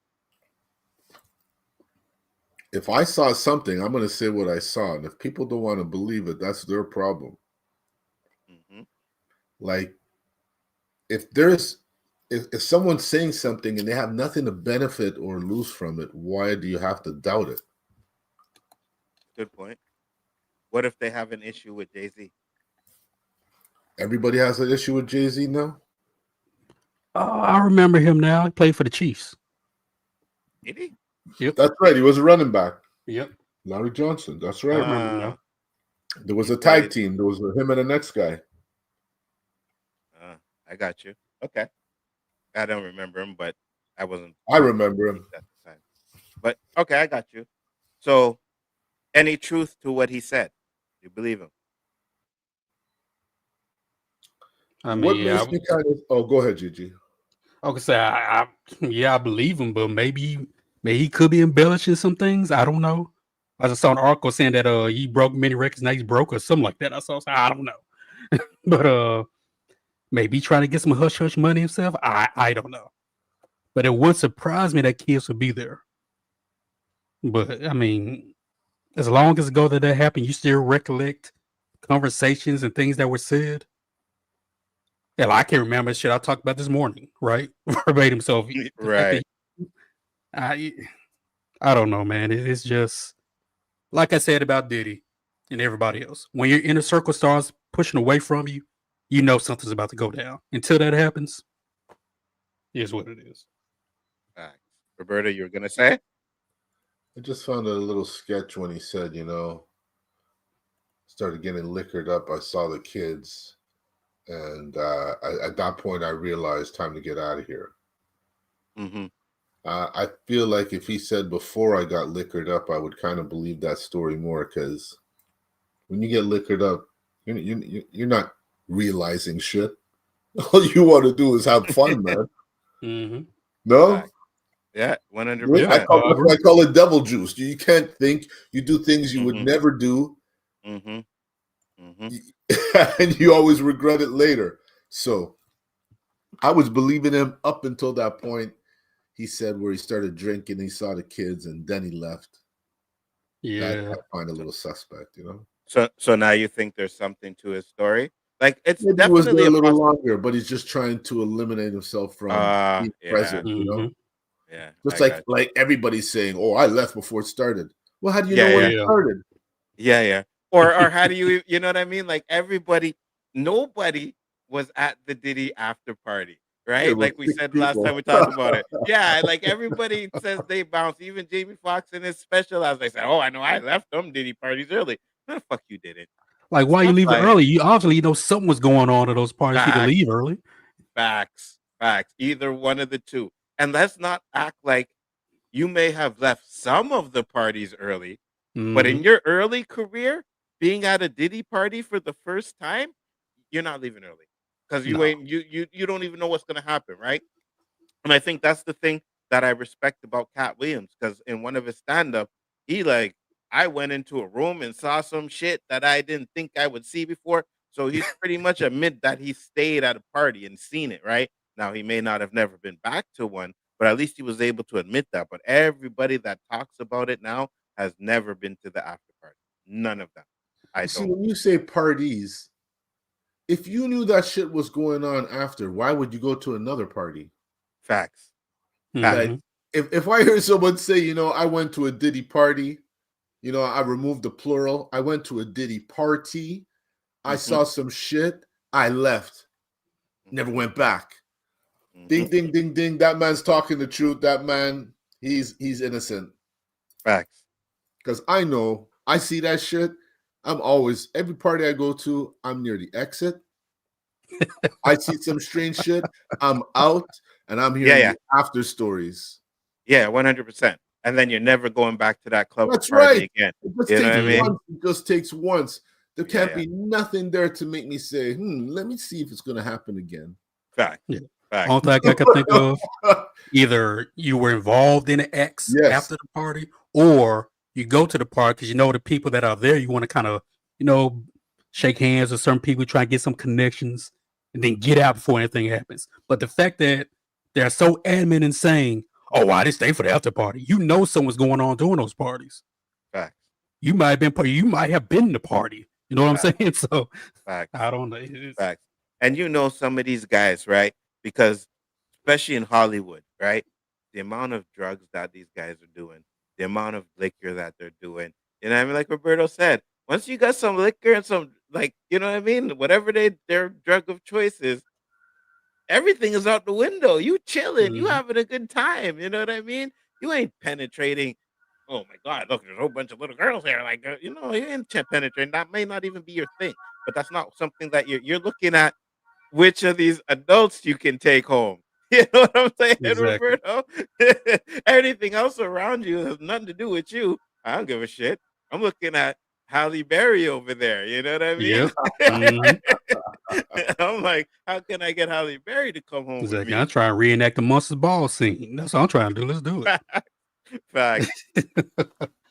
If I saw something, I'm going to say what I saw. And if people don't want to believe it, that's their problem. Mm-hmm. Like, if someone's saying something and they have nothing to benefit or lose from it, why do you have to doubt it? Good point. What if they have an issue with Jay-Z? Everybody has an issue with Jay-Z now? I remember him now. He played for the Chiefs. Did he? Yep. That's right. He was a running back. Yep. Larry Johnson. That's right. I remember him now. There was a tag team. There was him and the next guy. I got you. Okay. I don't remember him, but I remember him at the time. But okay, I got you. So, any truth to what he said? You believe him? I mean, what makes me kind of? Oh, go ahead, Gigi. I could say, I believe him, but maybe he could be embellishing some things. I don't know. I just saw an article saying that he broke many records, now he's broke or something like that. I don't know, but maybe trying to get some hush hush money himself. I don't know, but it wouldn't surprise me that kids would be there. But I mean, as long as ago that happened, you still recollect conversations and things that were said. Hell, I can't remember shit I talked about this morning, right? Verbatim. So, right. I don't know, man. It's just like I said about Diddy and everybody else. When your inner circle starts pushing away from you, you know something's about to go down. Until that happens, here's what it is. Roberta, you were gonna say? I just found it a little sketch when he said, started getting liquored up. I saw the kids. And at that point, I realized time to get out of here. Mm-hmm. I feel like if he said before I got liquored up, I would kind of believe that story more, because when you get liquored up, you're not realizing shit. All you want to do is have fun, man. Mm-hmm. No? Yeah, 100%. I call it devil juice. You can't think. You do things you would never do. Mm-hmm. Mm-hmm. And you always regret it later. So I was believing him up until that point. He said where he started drinking, he saw the kids, and then he left. Yeah, that I find a little suspect, So now you think there's something to his story? Like, it's maybe definitely he was there a little longer, but he's just trying to eliminate himself from being present. Yeah, just like everybody's saying, "Oh, I left before it started." Well, how do you know when it started? Yeah. Or how do you know what I mean? Like, nobody was at the Diddy after party, right? Like we said last time we talked about it. Yeah, like everybody says they bounced. Even Jamie Foxx in his special, as they said, "Oh, I know I left them Diddy parties early." No, the fuck you didn't. Like, why you leaving early? You obviously something was going on at those parties. You could leave early. Facts. Either one of the two. And let's not act like you may have left some of the parties early, but in your early career, being at a Diddy party for the first time, you're not leaving early, because you don't even know what's going to happen, right? And I think that's the thing that I respect about Cat Williams, because in one of his stand-up, I went into a room and saw some shit that I didn't think I would see before. So he's pretty much admit that he stayed at a party and seen it, right? Now, he may not have never been back to one, but at least he was able to admit that. But everybody that talks about it now has never been to the after party. None of them. See, when you say parties, if you knew that shit was going on after, why would you go to another party? Facts. Like, if I hear someone say, I went to a Diddy party, I removed the plural. I went to a Diddy party. I saw some shit. I left. Never went back. Ding, ding, ding, ding. That man's talking the truth. That man, he's innocent. Facts. Because I know, I see that shit. I'm always, every party I go to, I'm near the exit. I see some strange shit, I'm out, and I'm hearing Yeah. the after stories. Yeah, 100%. And then you're never going back to that club or That's party right. again. It just You know takes what I mean? once. It just takes once. There Yeah, can't yeah. be nothing there to make me say, let me see if it's going to happen again. Fact. Yeah. Fact. Only thing I could think of, either you were involved in an X Yes. after the party, or you go to the party because you know the people that are there. You want to kind of, shake hands with certain people, try and get some connections, and then get out before anything happens. But the fact that they're so adamant in saying, "Oh, I didn't stay for the after party," someone's going on during those parties. Fact. You might have been You might have been the party. You know what I'm saying? So Fact. I don't know. Facts. And some of these guys, right? Because especially in Hollywood, right? The amount of drugs that these guys are doing, the amount of liquor that they're doing. You know what I mean? Like Roberto said, once you got some liquor and some you know what I mean? Whatever their drug of choice is, everything is out the window. You chilling, you having a good time. You know what I mean? You ain't penetrating. Oh my God, look, there's a whole bunch of little girls here. Like, you ain't penetrating. That may not even be your thing, but that's not something that you're looking at which of these adults you can take home. You know what I'm saying, Exactly. Roberto? Anything else around you has nothing to do with you. I don't give a shit. I'm looking at Halle Berry over there. You know what I mean? Yep. I'm like, how can I get Halle Berry to come home with Exactly. me? I'm trying to reenact the Monsters Ball scene. That's what I'm trying to do. Let's do it. Fact.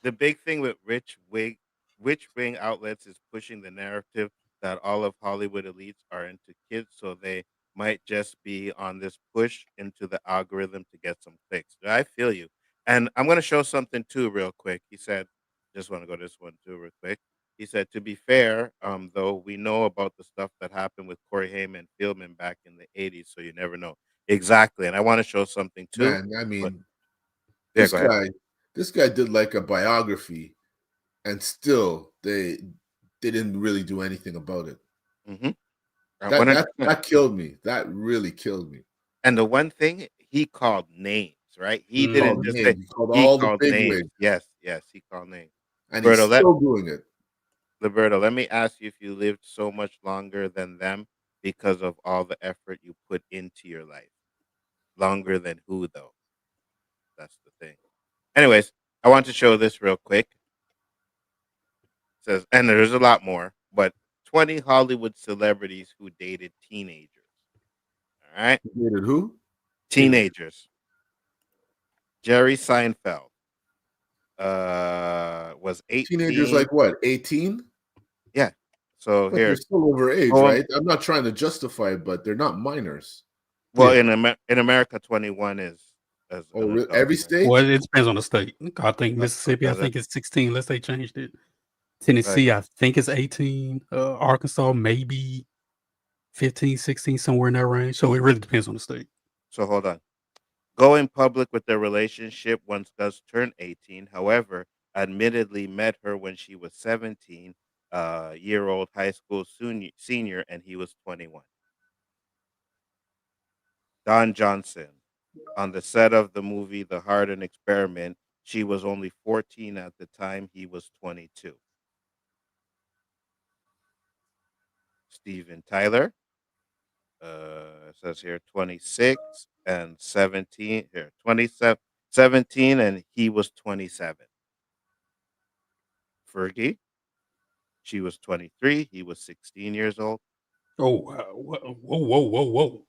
The big thing with rich wing outlets is pushing the narrative that all of Hollywood elites are into kids, so they might just be on this push into the algorithm to get some clicks. I feel you. And I'm gonna show something too real quick. He said, just want to go this one too real quick. He said, to be fair, though we know about the stuff that happened with Corey Haim and Fieldman back in the 80s, so you never know. Exactly. And I want to show something too. Man, I mean, But yeah, this go ahead. guy did like a biography, and still they didn't really do anything about it. Mm-hmm. That killed me. That really killed me. And the one thing, he called names, right? He didn't just say, He called he all the called big names. wigs, Yes, he called names. and he's Roberto, still doing it. let me ask you if you lived so much longer than them because of all the effort you put into your life. Longer than who, though? That's the thing. Anyways, I want to show this real quick. It says, and there's a lot more, but 20 Hollywood celebrities who dated teenagers. All right? Dated who? Teenagers. Jerry Seinfeld was 18. Teenagers like what? 18? Yeah. So But they're here, still overage, go on. right? I'm not trying to justify it, but they're not minors. Well, Yeah. in America, 21 is as Oh, an really? adult. Every Yeah. state? Well, it depends on the state. I think Mississippi, I does it? think it's 16, unless they changed it. Right. Tennessee, I think it's 18. Arkansas, maybe 15, 16, somewhere in that range. So it really depends on the state. So hold on. Going public with their relationship once Gus turned 18. However, admittedly met her when she was 17, year old high school senior, and he was 21. Don Johnson. On the set of the movie The Harden Experiment, she was only 14 at the time. He was 22. Steven Tyler. It says here 26 and 17. Here, 27, 17, and he was 27. Fergie. She was 23. He was 16 years old. Oh, wow. Whoa.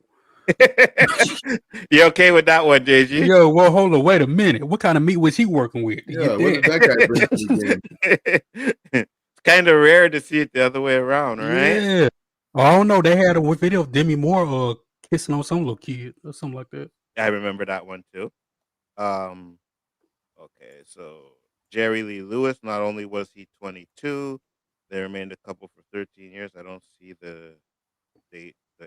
You okay with that one, JG? Yo, well, hold on. Wait a minute. What kind of meat was he working with? Yeah, what did that guy bring to the game? It's kind of rare to see it the other way around, right? Yeah. Oh, I don't know. They had a video of Demi Moore kissing on some little kid or something like that. I remember that one too. Okay, so Jerry Lee Lewis, not only was he 22, they remained a couple for 13 years. I don't see the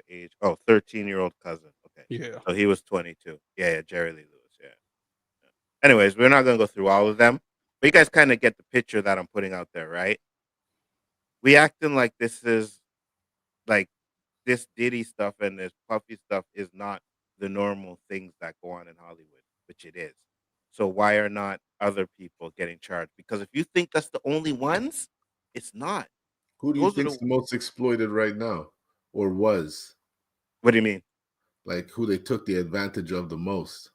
age. Oh, 13-year-old cousin. Okay. Yeah. So he was 22. Yeah, Jerry Lee Lewis. Yeah. Anyways, we're not going to go through all of them, but you guys kind of get the picture that I'm putting out there, right? We acting like this is like this Diddy stuff and this Puffy stuff is not the normal things that go on in Hollywood, which it is. So why are not other people getting charged? Because if you think that's the only ones, It's not. Who do you Those are think's the. the most exploited right now, or was? What do you mean? Like who they took the advantage of the most?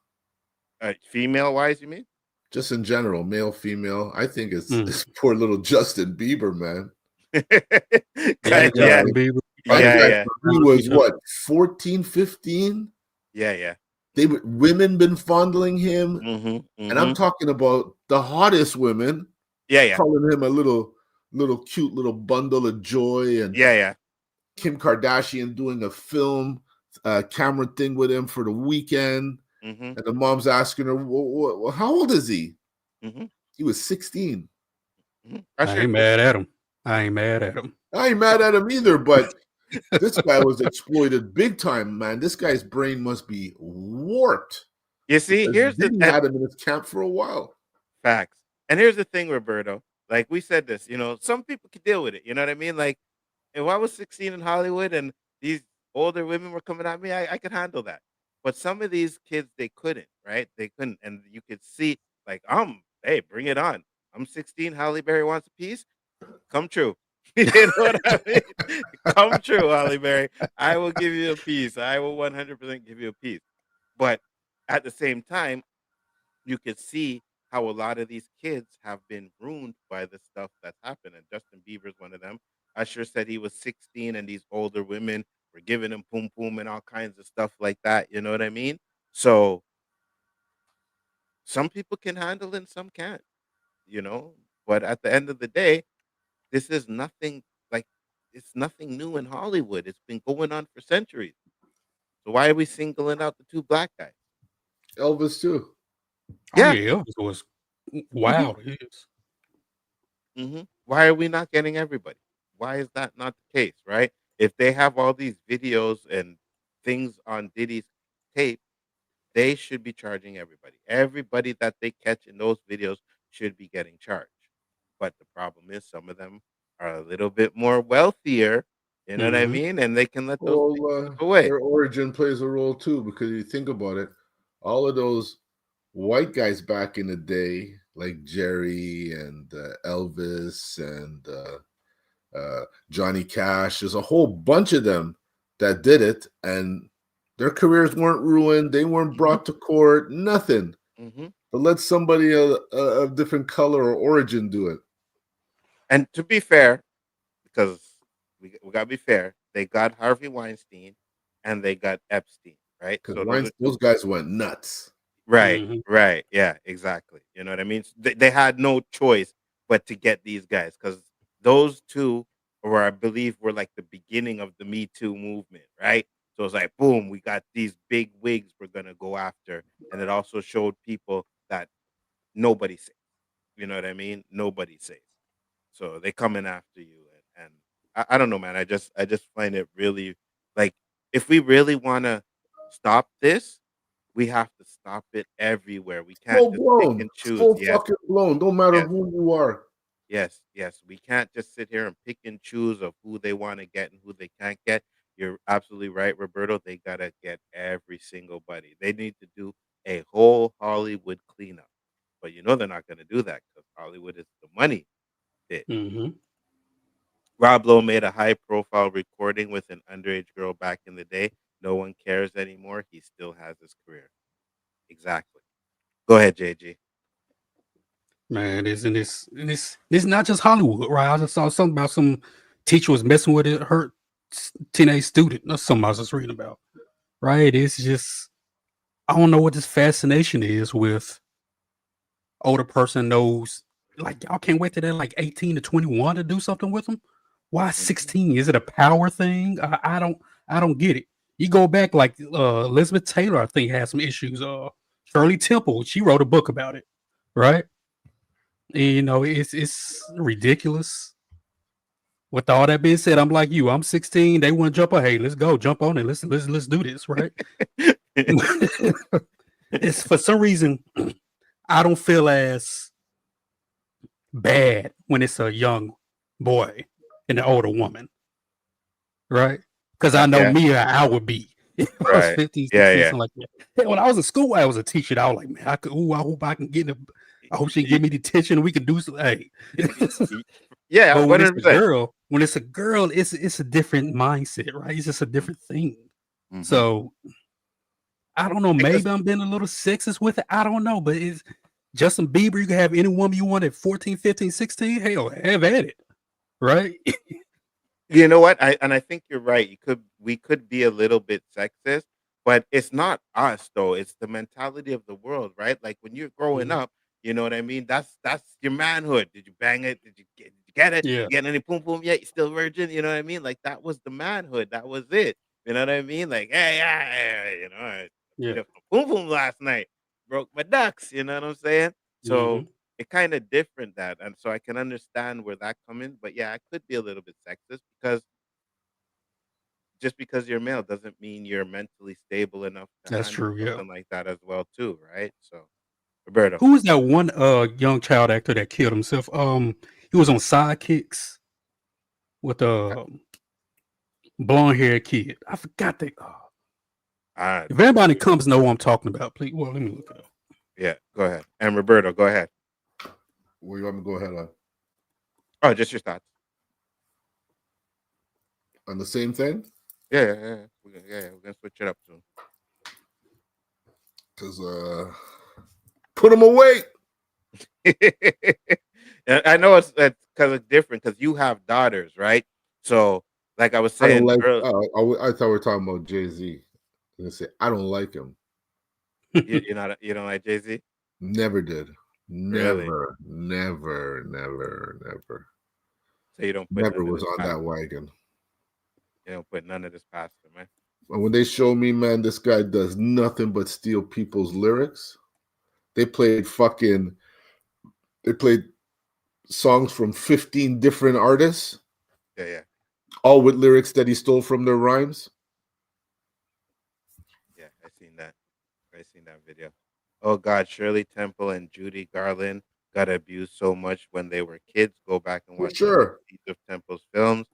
Female wise, you mean? Just in general, male, female. I think it's Mm. it's poor little Justin Bieber, man. Yeah, That guy, Justin Bieber. Yeah. he was what, 14, 15? Yeah. Women been fondling him, and I'm Mm-hmm. talking about the hottest women, Yeah. calling him a little cute little bundle of joy, and Yeah. Kim Kardashian doing a film camera thing with him for the weekend, Mm-hmm. and the mom's asking her, well, how old is he? Mm-hmm. He was 16. Mm-hmm. I ain't mad at him. I ain't mad at him. I ain't mad at him either, but this guy was exploited big time, man. This guy's brain must be warped. You see, here's the had him in his camp for a while. facts. And here's the thing, Roberto. Like we said this, some people could deal with it. You know what I mean? Like if I was 16 in Hollywood and these older women were coming at me, I could handle that. But some of these kids, they couldn't, right? They couldn't. And you could see, like, hey, bring it on. I'm 16. Halle Berry wants a piece. Come true. You know what I mean? Come true, Halle Berry. I will give you a piece. I will 100% give you a piece. But at the same time, you could see how a lot of these kids have been ruined by the stuff that's happened. And Justin Bieber's one of them. Usher said he was 16 and these older women were giving him poom poom and all kinds of stuff like that. You know what I mean? So some people can handle it and some can't, But at the end of the day, this is nothing like it's nothing new in Hollywood. It's been going on for centuries. So why are we singling out the two black guys? Elvis too. Yeah. Oh, yeah, Elvis was wild. He is. Mm-hmm. Why are we not getting everybody? Why is that not the case, right? If they have all these videos and things on Diddy's tape, they should be charging everybody. Everybody that they catch in those videos should be getting charged. But the problem is some of them are a little bit more wealthier, you know what I mean? And they can let those things slip away. Their origin plays a role too, because you think about it, all of those white guys back in the day, like Jerry and Elvis and Johnny Cash, there's a whole bunch of them that did it, and their careers weren't ruined. They weren't brought to court, nothing. But let somebody of different color or origin do it. And to be fair, because we got to be fair, they got Harvey Weinstein and they got Epstein, right? So those guys went nuts. Right, right. Yeah, exactly. You know what I mean? They had no choice but to get these guys because those two were, I believe, were like the beginning of the Me Too movement, right? So it's like, boom, we got these big wigs we're going to go after. And it also showed people that nobody's safe. You know what I mean? Nobody's safe. So they coming after you. And I don't know, man. I just find it really, like, if we really want to stop this, we have to stop it everywhere. We can't just pick and choose. Full fucking blown. Don't matter who you are. Yes. We can't just sit here and pick and choose of who they want to get and who they can't get. You're absolutely right, Roberto. They gotta get every single buddy. They need to do a whole Hollywood cleanup. But they're not gonna do that because Hollywood is the money bit. Rob Lowe made a high-profile recording with an underage girl back in the day. No one cares anymore. He still has his career. Exactly. Go ahead, JG. Man, this not just Hollywood, right? I just saw something about some teacher was messing with her teenage student. That's something I was just reading about. Right? It's just I don't know what this fascination is with older person knows, like, y'all can't wait till they're like 18 to 21 to do something with them. Why 16? Is it a power thing? I don't get it. You go back, like Elizabeth Taylor, I think, had some issues. Shirley Temple, she wrote a book about it, right? And, it's ridiculous. With all that being said, I'm like you. I'm 16. They want to jump on. Hey, let's go, jump on it. Let's do this, right? It's for some reason I don't feel as bad when it's a young boy and an older woman, right? Because I know me, I would be. I was 50, 60, something like that. Hey, when I was in school, I was a teacher. I was like, man, I hope I can get I hope she give me the attention and we can do something. Hey. Yeah, But when it's a 100%. girl, it's a different mindset, right? It's just a different thing. Mhm. So I don't know. Because- Maybe I'm being a little sexist with it. I don't know. But it's Justin Bieber. You can have any woman you want at 14, 15, 16. Hell, have at it. Right? You know what? I think you're right. We could be a little bit sexist, but it's not us though. It's the mentality of the world, right? Like when you're growing Mhm. up, you know what I mean? That's your manhood. Did you bang it? Did you get it? Yeah. You get any poom poom yet? You still virgin? You know what I mean? Like that was the manhood. That was it. You know what I mean? Like, hey, yeah, you know, I Yeah. beat up some poom poom last night. Broke my ducks. You know what I'm saying? So Mhm. it kind of different that, and so I can understand where that come in. But yeah, I could be a little bit sexist because just because you're male doesn't mean you're mentally stable enough to That's handle true. Yeah. something like that as well too, right? So, Roberto. Who was that one young child actor that killed himself? He was on Sidekicks with a blonde haired kid. I forgot that. If anybody comes know what I'm talking about, please. Well, let me look it up. Yeah, go ahead. And Roberto, go ahead. Where you want me to go ahead on? Oh, just your thoughts. On the same thing? Yeah. We're gonna switch it up soon. Because put them away. And I know it's because it's different because you have daughters, right? So, like I was I don't saying like. earlier, I thought we were talking about Jay-Z. I'm gonna say I don't like him. you don't like Jay-Z? Never did. Really? Never. So you don't put Never none of was this on past that wagon. you don't put none of this past him, man. And when they show me, man, this guy does nothing but steal people's lyrics. They played songs from 15 different artists, Yeah. all with lyrics that he stole from their rhymes. Yeah, I seen that video. Oh God, Shirley Temple and Judy Garland got abused so much when they were kids. Go back and For watch any sure. of Temple's films.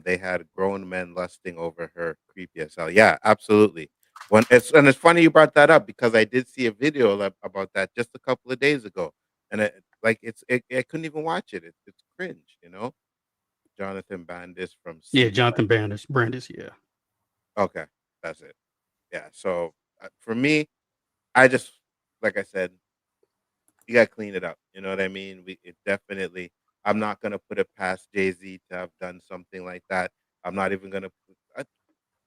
They had grown men lusting over her creepy as hell. Yeah, absolutely. It's funny you brought that up because I did see a video about that just a couple of days ago, and I couldn't even watch it. It's cringe, you know. Jonathan Bandis from Yeah, Civil. Jonathan Brandis. Yeah. Okay, that's it. Yeah. So for me, I just like I said, you got to clean it up. You know what I mean? It definitely. I'm not gonna put it past Jay-Z to have done something like that. I'm not even gonna.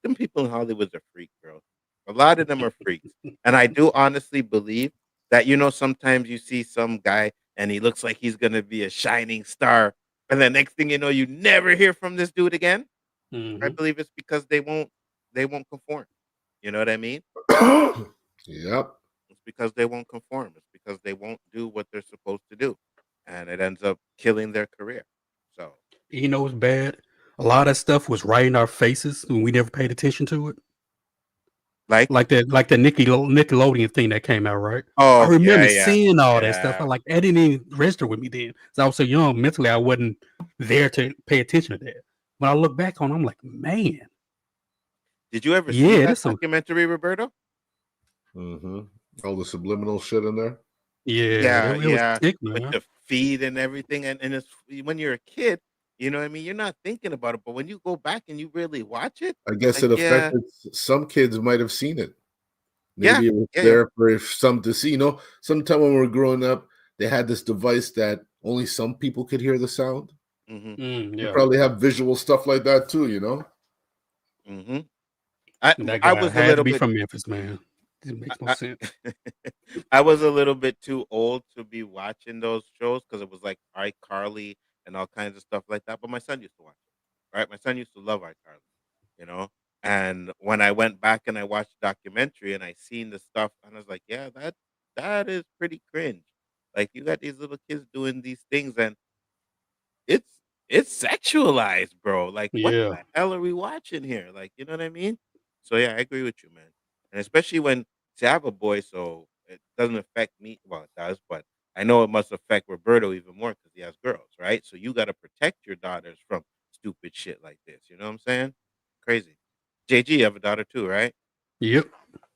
Them people in Hollywood's are freak, bro. A lot of them are freaks, and I do honestly believe that sometimes you see some guy and he looks like he's gonna be a shining star, and the next thing you know, you never hear from this dude again. I Mhm. believe it's because they won't conform. You know what I mean? Yep. It's because they won't conform. It's because they won't do what they're supposed to do, and it ends up killing their career. So, You know what's bad? A lot of stuff was right in our faces and we never paid attention to it. like, Like the Nickelodeon thing that came out, right? I oh remember yeah, seeing all that stuff. yeah. That didn't even register with me then. 'Cause I was so young, mentally I wasn't there to pay attention to that. When I look back on it, I'm like, man, Did you ever see yeah, that this some documentary, Roberto? Mm-hmm. All the subliminal shit in there. yeah, Yeah, it was yeah. sick, With man. the feed and everything, and it's when you're a kid, you know what I mean. You're not thinking about it, but when you go back and you really watch it, I guess like it affected some kids. Might have seen it. yeah, Maybe it was yeah. there for some to see. Sometime when we were growing up, they had this device that only some people could hear the sound. Mm-hmm. You Yeah, probably have visual stuff like that too. Mm-hmm. I that I guy was a had to little be bit. from Memphis, man. It makes no I, sense. I was a little bit too old to be watching those shows because it was like iCarly and all kinds of stuff like that. But my son used to watch it, right? My son used to love iCarly, you know. And when I went back and I watched the documentary and I seen the stuff, and I was like, yeah, that is pretty cringe. Like you got these little kids doing these things, and it's it's sexualized, bro. Like, what Yeah, the hell are we watching here? Like, you know what I mean? So yeah, I agree with you, man. And especially when see, I have a boy, so it doesn't affect me. Well, it does, but I know it must affect Roberto even more because he has girls, right? So you got to protect your daughters from stupid shit like this. You know what I'm saying? Crazy. JG, you have a daughter too, right? yep.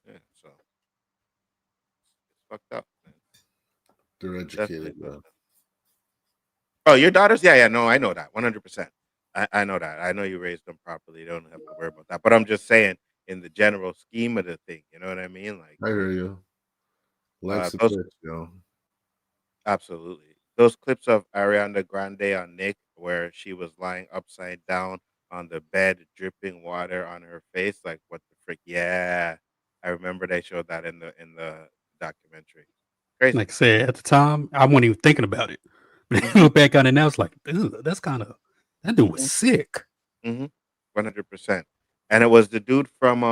Yeah. So it's fucked up, man. They're Definitely educated, fucked man. up. Oh, your daughters? Yeah. No, I know that 100%. I know that. I know you raised them properly. You don't have to worry about that. But I'm just saying, in the general scheme of the thing, you know what I mean? Like I hear you. Likes the those, pitch, yo. absolutely. Those clips of Ariana Grande on Nick, where she was lying upside down on the bed, dripping water on her face. Like, what the frick? Yeah, I remember they showed that in the documentary. Crazy. Like I said, at the time, I wasn't even thinking about it. But Mhm. I look back on it now, it's like, dude, that's kind of that dude was sick. 100%. And it was the dude from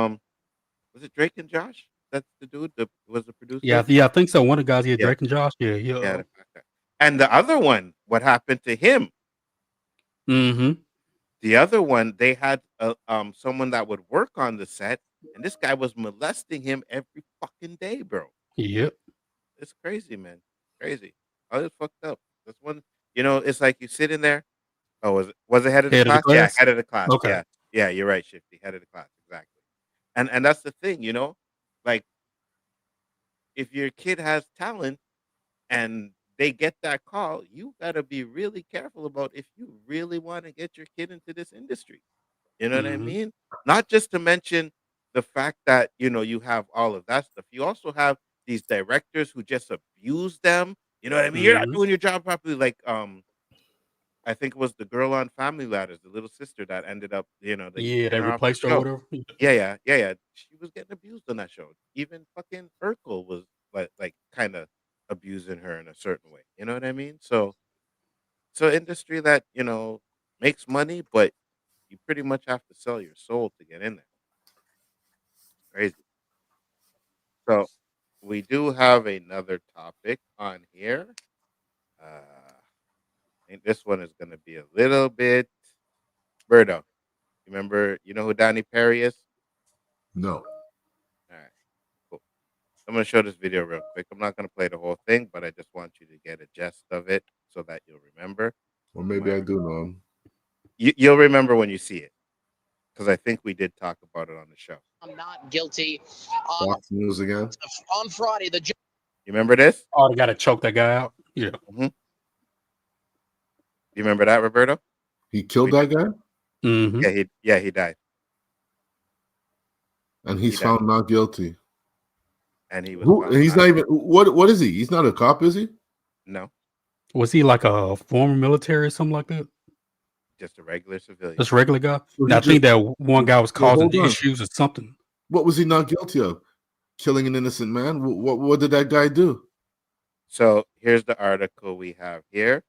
was it Drake and Josh? That's the dude that was the producer. Yeah, I think so. One of the guys, yeah, Yeah, Drake and Josh, yeah. yeah. And the other one, what happened to him? Mm-hmm. The other one, they had someone that would work on the set, and this guy was molesting him every fucking day, bro. Yep. It's crazy, man. Crazy. Oh, it's fucked up. That's one. It's like you sit in there. Oh, was it head of the Head of the class? Yeah, class. head of the class. Okay. Yeah. You're right, Shifty. Head of the class, exactly. And that's the thing, like if your kid has talent and they get that call, you gotta be really careful about if you really want to get your kid into this industry. You know what I Mm-hmm. mean? Not just to mention the fact that, you have all of that stuff. You also have these directors who just abuse them. You know what I mean? You're not Mm-hmm. doing your job properly. Like, I think it was the girl on Family Ladders, the little sister that ended up, they Yeah, they kicking her off the replaced her or show. whatever. Yeah. She was getting abused on that show. Even fucking Urkel was like kind of abusing her in a certain way. You know what I mean? So industry that, makes money, but you pretty much have to sell your soul to get in there. Crazy. So we do have another topic on here. I think this one is gonna be a little bit Birdo. You know who Donnie Perry is? No. All right, cool. I'm gonna show this video real quick. I'm not gonna play the whole thing, but I just want you to get a gist of it so that you'll remember. Or maybe I do know him. You'll remember when you see it because I think we did talk about it on the show. I'm not guilty. Fox News again. On Friday, the You remember this? Oh, they gotta choke that guy out. Yeah. You remember that, Roberto? He killed that guy, Mm-hmm. He died, and he's He died. found not guilty. and he was Who? found He's not not even. What is he? He's not a cop, is he? no, Was he like a former military or something like that? just a regular civilian. Just regular guy? So Now, he I think just. that one guy was Well, causing hold on. issues or something. What was he not guilty of? Killing an innocent man. What did that guy do? So here's the article we have here.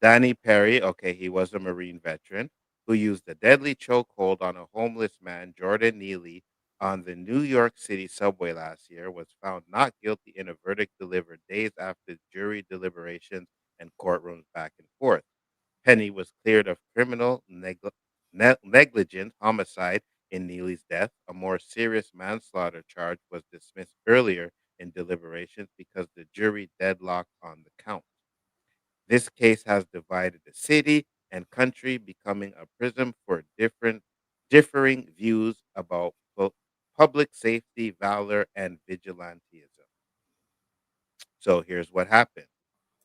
Danny Perry, okay, he was a Marine veteran who used a deadly chokehold on a homeless man, Jordan Neely, on the New York City subway last year, was found not guilty in a verdict delivered days after jury deliberations and courtrooms back and forth. Penny was cleared of criminal negligent homicide in Neely's death. A more serious manslaughter charge was dismissed earlier in deliberations because the jury deadlocked on the count. This case has divided the city and country, becoming a prism for differing views about public safety, valor, and vigilantism. So here's what happened.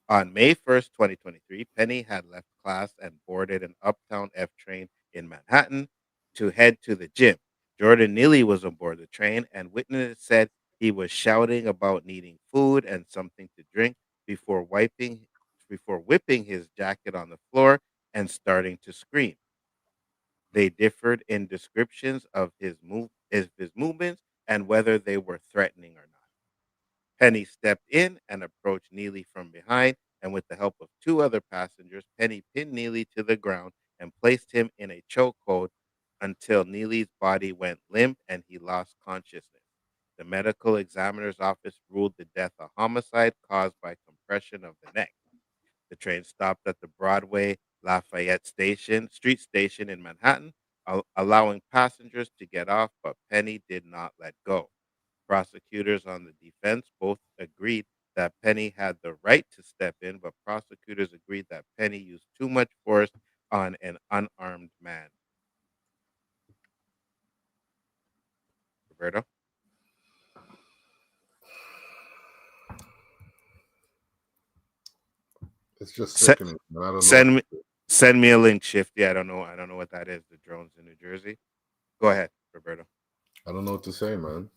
On May 1st, 2023, Penny had left class and boarded an Uptown F train in Manhattan to head to the gym. Jordan Neely was on board the train, and witnesses said he was shouting about needing food and something to drink before whipping his jacket on the floor and starting to scream. They differed in descriptions of his movements and whether they were threatening or not. Penny stepped in and approached Neely from behind, and with the help of two other passengers, Penny pinned Neely to the ground and placed him in a chokehold until Neely's body went limp and he lost consciousness. The medical examiner's office ruled the death a homicide caused by compression of the neck. The train stopped at the Broadway Lafayette Street Station in Manhattan, allowing passengers to get off, but Penny did not let go. Prosecutors on the defense both agreed that Penny had the right to step in, but prosecutors agreed that Penny used too much force on an unarmed man. Roberto? It's just Se- sickening. Man. I don't know. Send me a link, Shifty. I don't know what that is. The drones in New Jersey. Go ahead, Roberto. I don't know what to say, man.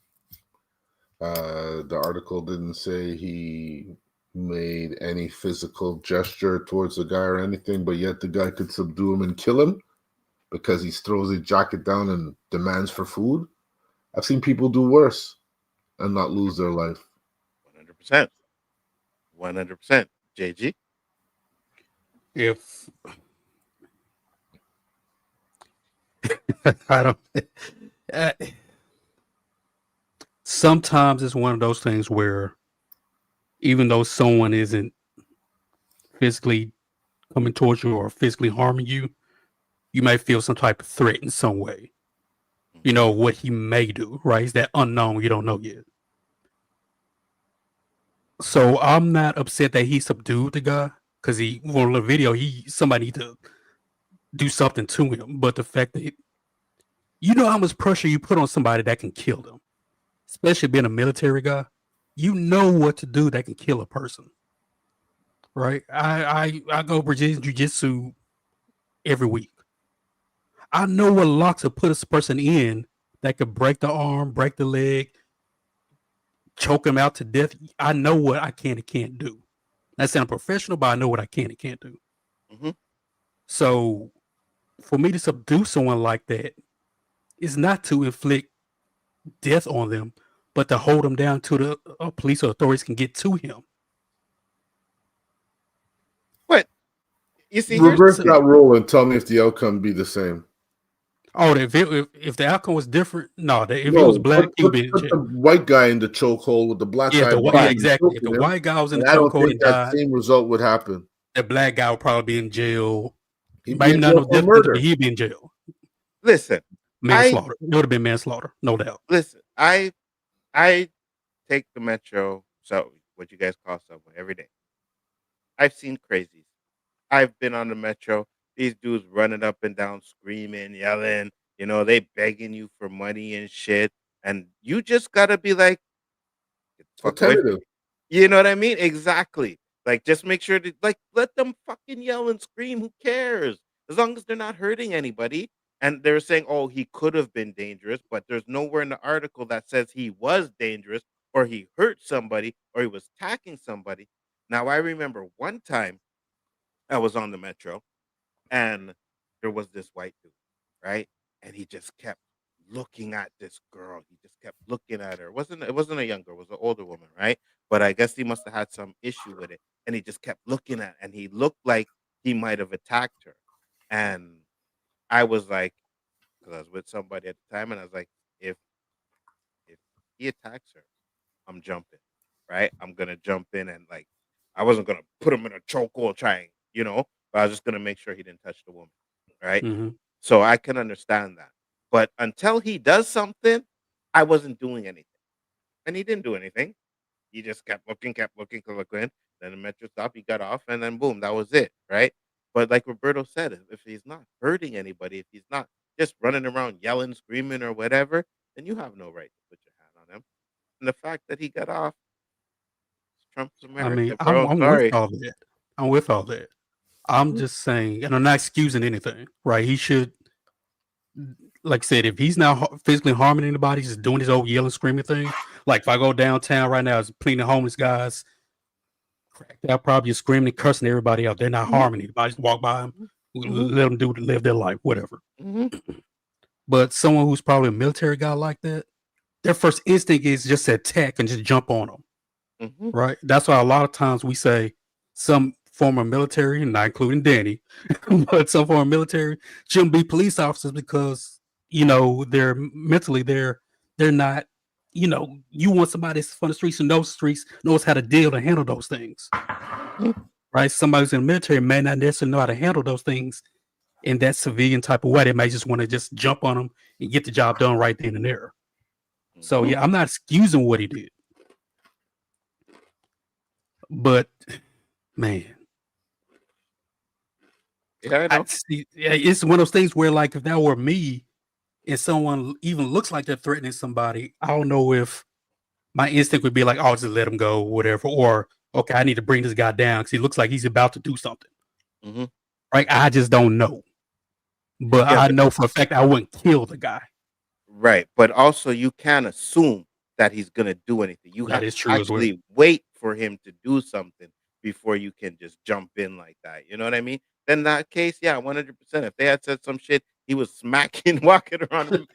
The article didn't say he made any physical gesture towards the guy or anything, but yet the guy could subdue him and kill him because he throws his jacket down and demands for food. I've seen people do worse and not lose their life. 100%. 100%. JG? If I don't, uh, sometimes it's one of those things where even though someone isn't physically coming towards you or physically harming you, you may feel some type of threat in some way. You know, what he may do, right? It's that unknown you don't know yet. So I'm not upset that he subdued the guy because on the video, somebody need to do something to him. But the fact that you know how much pressure you put on somebody that can kill them, especially being a military guy, you know what to do that can kill a person, right? I go Brazilian jiu-jitsu every week. I know what lock to put a person in that could break the arm, break the leg, choke him out to death. I know what I can and can't do. Not saying I'm professional, but I know what I can and can't do. Mm-hmm. So for me to subdue someone like that is not to inflict death on them, but to hold them down to the police or authorities can get to him. What? You see, reverse that role and tell me if the outcome be the same. Oh, if the outcome was different, if it was black, he would be in put jail. the white guy in the chokehold with the black guy. Exactly. If the white guy was in the chokehold and died, same result would happen. The black guy would probably be in jail. He'd be in jail for murder. He'd be in jail. Listen, manslaughter. It would have been manslaughter, no doubt. Listen, I take the metro, so what you guys call subway, every day. I've seen crazies. I've been on the metro. These dudes running up and down, screaming, yelling. You know, they begging you for money and shit, and you just gotta be like, fuck away from me. You know what I mean? Exactly. Like, just make sure to let them fucking yell and scream. Who cares? As long as they're not hurting anybody. And they're saying, oh, he could have been dangerous, but there's nowhere in the article that says he was dangerous or he hurt somebody or he was attacking somebody. Now, I remember one time I was on the metro and there was this white dude, right? And he just kept looking at this girl. He just kept looking at her. It wasn't a young girl, it was an older woman, right? But I guess he must have had some issue with it. And he just kept looking at, and he looked like he might have attacked her. And I was like, because I was with somebody at the time, and I was like, if he attacks her, I'm jumping, right? I'm gonna jump in and I wasn't gonna put him in a chokehold, trying, but I was just gonna make sure he didn't touch the woman, right? Mm-hmm. So I can understand that. But until he does something, I wasn't doing anything, and he didn't do anything. He just kept looking. Then the metro stopped. He got off, and then boom, that was it, right? But like Roberto said, if he's not hurting anybody, if he's not just running around yelling, screaming, or whatever, then you have no right to put your hand on him. And the fact that he got off, Trump's America. I mean, bro. I'm with all that. I'm with all that. I'm just saying, and I'm not excusing anything, right? He should, like I said, if he's not physically harming anybody, just doing his old yelling, screaming thing. Like if I go downtown right now, there's plenty of homeless guys, cracked out, probably screaming and cursing everybody out. They're not harming anybody. Just walk by them, let them live their life, whatever. But someone who's probably a military guy like that, their first instinct is just to attack and just jump on them, right? That's why a lot of times we say some former military, not including Danny, but some former military shouldn't be police officers because they're mentally they're not. You want somebody that's from the streets and those streets knows how to deal and handle those things, right? Somebody who's in the military may not necessarily know how to handle those things in that civilian type of way. They may just want to just jump on them and get the job done right then and there. So yeah, I'm not excusing what he did, but man, yeah, I know. It's one of those things where, like, if that were me and someone even looks like they're threatening somebody, I don't know if my instinct would be like, "Oh, just let them go," whatever, or okay, I need to bring this guy down because he looks like he's about to do something. Mm-hmm. Right? I just don't know. But Yeah, I know for a fact I wouldn't kill the guy. right. But also, you can't assume that he's going to do anything. You That have is to true as well. actually wait for him to do something before you can just jump in like that. You know what I mean? Then in that case, yeah, 100%. If they had said some shit, he was smacking, walking around,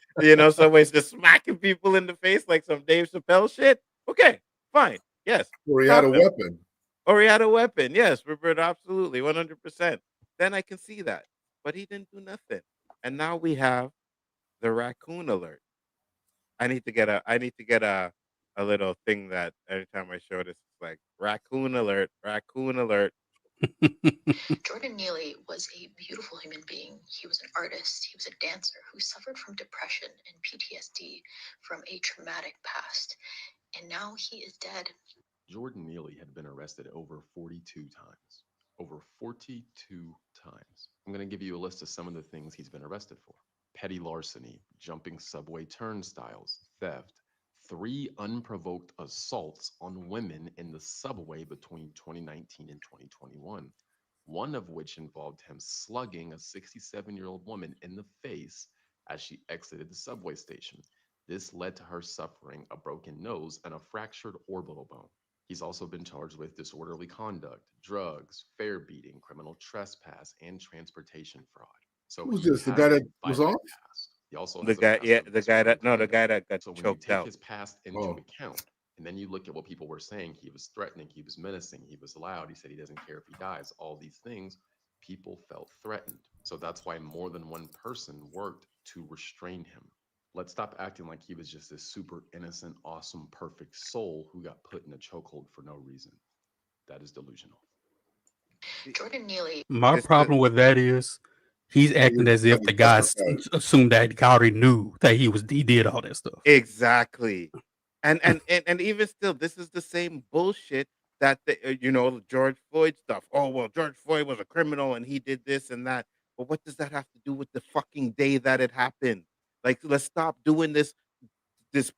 some ways just smacking people in the face like some Dave Chappelle shit. Okay, fine. Yes. Or he had Stop a him. weapon. Or he had a weapon. Yes, Roberto, absolutely, 100%. Then I can see that. But he didn't do nothing. And now we have the raccoon alert. I need to get a little thing that every time I show this, it's like raccoon alert, raccoon alert. Jordan Neely was a beautiful human being. He was an artist. He was a dancer who suffered from depression and PTSD from a traumatic past. And now he is dead. Jordan Neely had been arrested over 42 times. Over 42 times. I'm going to give you a list of some of the things he's been arrested for. Petty larceny, jumping subway turnstiles, theft, 3 unprovoked assaults on women in the subway between 2019 and 2021, one of which involved him slugging a 67-year-old woman in the face as she exited the subway station. This led to her suffering a broken nose and a fractured orbital bone. He's also been charged with disorderly conduct, drugs, fare beating, criminal trespass, and transportation fraud. So Who's he this? The has guy a that was violent off? past. He also The has a guy, past yeah, of the guy that disorderly the guy conduct. that got So when you choked take out. his past into account, and then you look at what people were saying, he was threatening, he was menacing, he was loud, he said he doesn't care if he dies, all these things, people felt threatened. So that's why more than one person worked to restrain him. Let's stop acting like he was just this super innocent, awesome, perfect soul who got put in a chokehold for no reason. That is delusional. Jordan Neely. My problem with that is he's acting as if the guy assumed that he already knew that he did all that stuff. Exactly. And even still, this is the same bullshit that George Floyd stuff. Oh well, George Floyd was a criminal and he did this and that. But what does that have to do with the fucking day that it happened? Like, let's stop doing this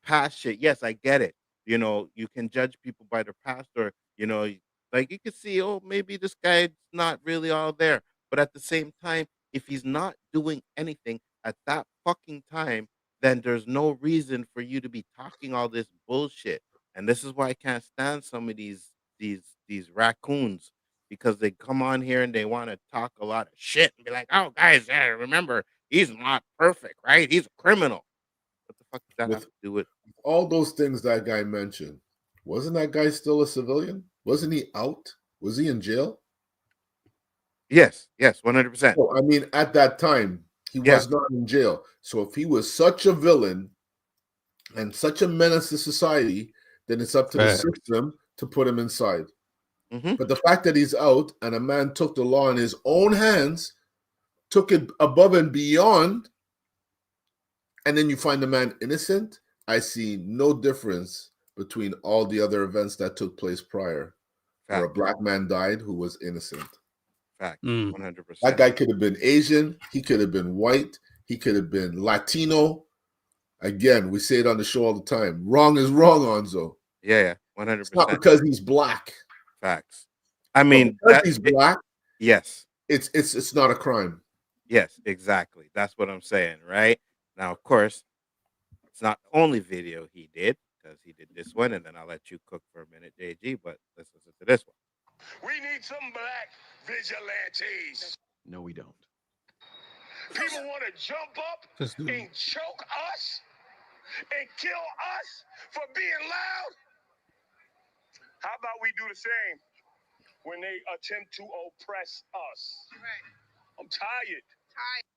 past shit. Yes, I get it. You can judge people by their past, or like you can see, oh, maybe this guy's not really all there. But at the same time, if he's not doing anything at that fucking time, then there's no reason for you to be talking all this bullshit. And this is why I can't stand some of these raccoons, because they come on here and they want to talk a lot of shit and be like, "Oh, guys, yeah, remember, he's not perfect, right? He's a criminal." What the fuck does that have to do with all those things that guy mentioned? Wasn't that guy still a civilian? Wasn't he out? Was he in jail? Yes, 100%. So, I mean, at that time, he was not in jail. So if he was such a villain and such a menace to society, then it's up to the system to put him inside. But the fact that he's out and a man took the law in his own hands, took it above and beyond, and then you find the man innocent, I see no difference between all the other events that took place prior, where a black man died who was innocent. Fact, 100%. That guy could have been Asian. He could have been white. He could have been Latino. Again, we say it on the show all the time. Wrong is wrong, Nzo. Yeah, 100%. It's not because he's black. Facts. I mean, because he's black. Yes, it's not a crime. Yes, exactly. That's what I'm saying, right? Now, of course, it's not the only video he did, because he did this one, and then I'll let you cook for a minute, JG. But let's listen to this one. We need some black vigilantes. No, we don't. People want to jump up and choke us and kill us for being loud. How about we do the same when they attempt to oppress us? I'm tired.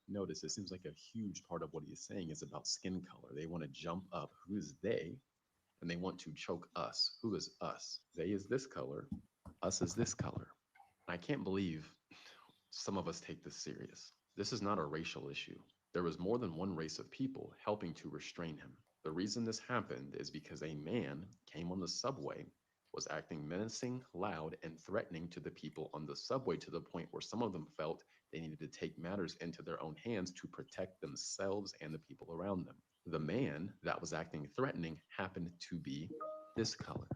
Notice it seems like a huge part of what he's saying is about skin color. They want to jump up. Who's they? And they want to choke us. Who is us? They is this color. Us is this color. I can't believe some of us take this serious. This is not a racial issue. There was more than one race of people helping to restrain him. The reason this happened is because a man came on the subway, was acting menacing, loud, and threatening to the people on the subway, to the point where some of them felt they needed to take matters into their own hands to protect themselves and the people around them. The man that was acting threatening happened to be this color.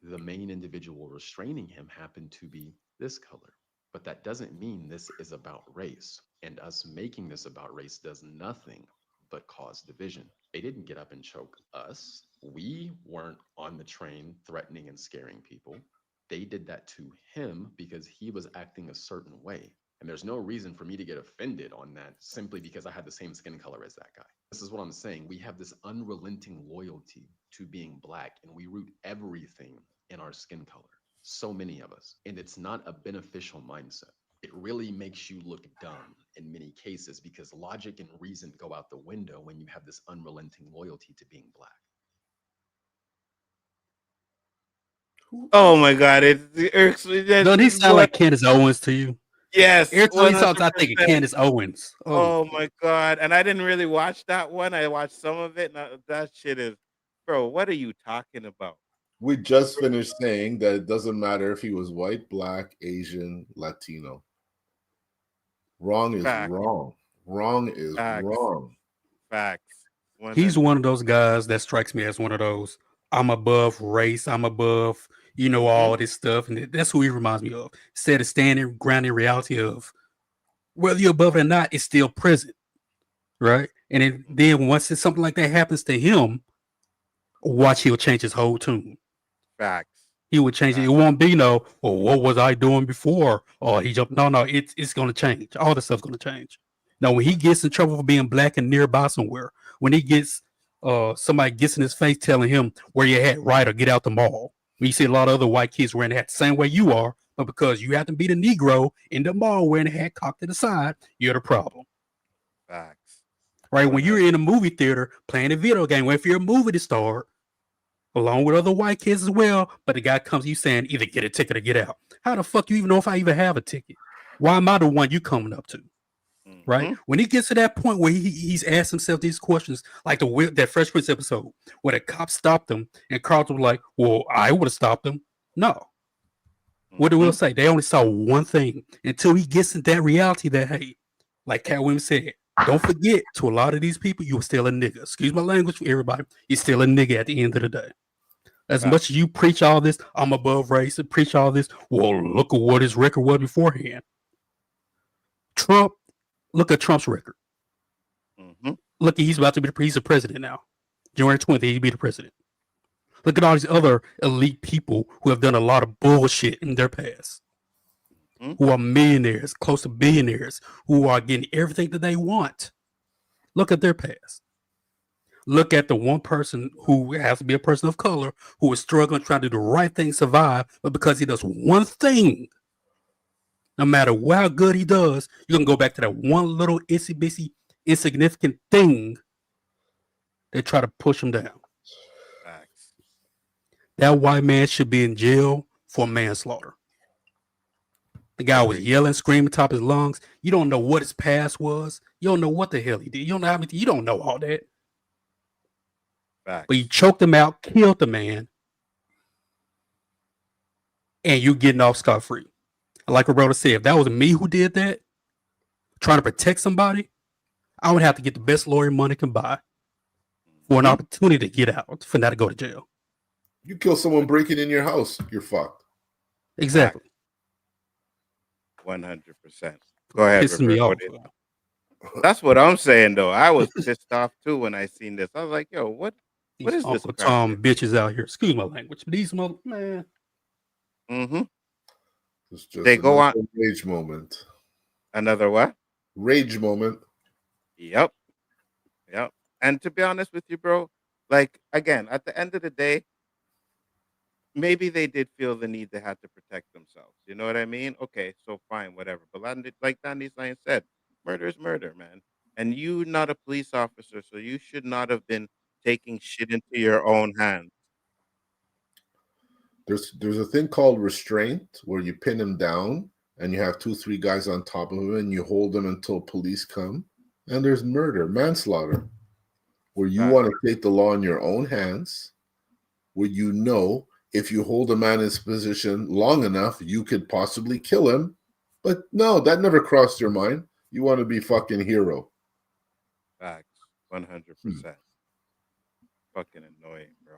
the main individual restraining him happened to be this color. But that doesn't mean this is about race. And us making this about race does nothing but cause division. They didn't get up and choke us. We weren't on the train threatening and scaring people. They did that to him because he was acting a certain way. And there's no reason for me to get offended on that simply because I had the same skin color as that guy. This is what I'm saying. We have this unrelenting loyalty to being Black, and we root everything in our skin color. So many of us. And it's not a beneficial mindset. It really makes you look dumb in many cases because logic and reason go out the window when you have this unrelenting loyalty to being Black. Oh my God! It irks me. Doesn't he sound like Candace Owens to you? Yes. Every time he talks, I think of Candace Owens. Oh my God! And I didn't really watch that one. I watched some of it. And that shit is, bro. What are you talking about? We just finished saying that it doesn't matter if he was white, Black, Asian, Latino. Wrong is wrong. Wrong is wrong. Facts. He's one of those guys that strikes me as one of those. I'm above race. I'm above, all this stuff. And that's who he reminds me of. Instead of standing grounded reality of whether you're above it or not, it's still present. Right. And then once something like that happens to him, watch, he'll change his whole tune. Facts. He would change it. It won't be well, what was I doing before? Oh, he jumped. No, it's going to change. All the stuff's going to change. Now, when he gets in trouble for being Black and nearby somewhere, when he gets somebody gets in his face telling him where you at, right, or get out the mall. When you see a lot of other white kids wearing the hat the same way you are, but because you happen to be the Negro in the mall wearing the hat cocked to the side, you're the problem. Facts. Right? When you're in a movie theater playing a video game, if you're a movie to start, along with other white kids as well, but the guy comes to you saying either get a ticket or get out. How the fuck you even know if I even have a ticket? Why am I the one you coming up to? Right? When he gets to that point where he's asked himself these questions, like that Fresh Prince episode where the cop stopped him and Carlton was like, well, I would have stopped him. No. What did Will say? They only saw one thing until he gets in that reality that, hey, like Cat Williams said, don't forget, to a lot of these people, you were still a nigga. Excuse my language for everybody. You're still a nigga at the end of the day. As much as you preach all this, I'm above race, and preach all this, well, look at what his record was beforehand. Look at Trump's record. Look, he's about to be he's the president now. January 20th, he'll be the president. Look at all these other elite people who have done a lot of bullshit in their past. Who are millionaires, close to billionaires, who are getting everything that they want. Look at their past. Look at the one person who has to be a person of color who is struggling, trying to do the right thing, survive, but because he does one thing, no matter how good he does, you're going to go back to that one little itsy-bitsy, insignificant thing they try to push him down. Facts. That white man should be in jail for manslaughter. The guy was yelling, screaming top of his lungs. You don't know what his past was. You don't know what the hell he did. You don't know how many. You don't know all that. Facts. But you choked him out, killed the man, and you getting off scot-free. Like Roberto said, if that was me who did that, trying to protect somebody, I would have to get the best lawyer money can buy for an opportunity to get out, for not to go to jail. You kill someone breaking in your house, you're fucked. Exactly. 100%. Go ahead. Pissing me off. That's what I'm saying, though. I was pissed off too when I seen this. I was like, "Yo, what is this?" Uncle Tom bitches out here. Excuse my language, but these mother man. It's just they go on rage moment. Another what? Rage moment. Yep. And to be honest with you, bro, like again, at the end of the day, maybe they did feel the need they had to protect themselves. You know what I mean? Okay, so fine, whatever. But like Danny Stein said, murder is murder, man. And you're not a police officer, so you should not have been taking shit into your own hands. There's a thing called restraint where you pin him down and you have 2-3 guys on top of him and you hold them until police come. And there's murder, manslaughter, where you want to take the law in your own hands, where you know if you hold a man in his position long enough, you could possibly kill him. But no, that never crossed your mind. You want to be fucking hero. Facts. 100%. Fucking annoying, bro.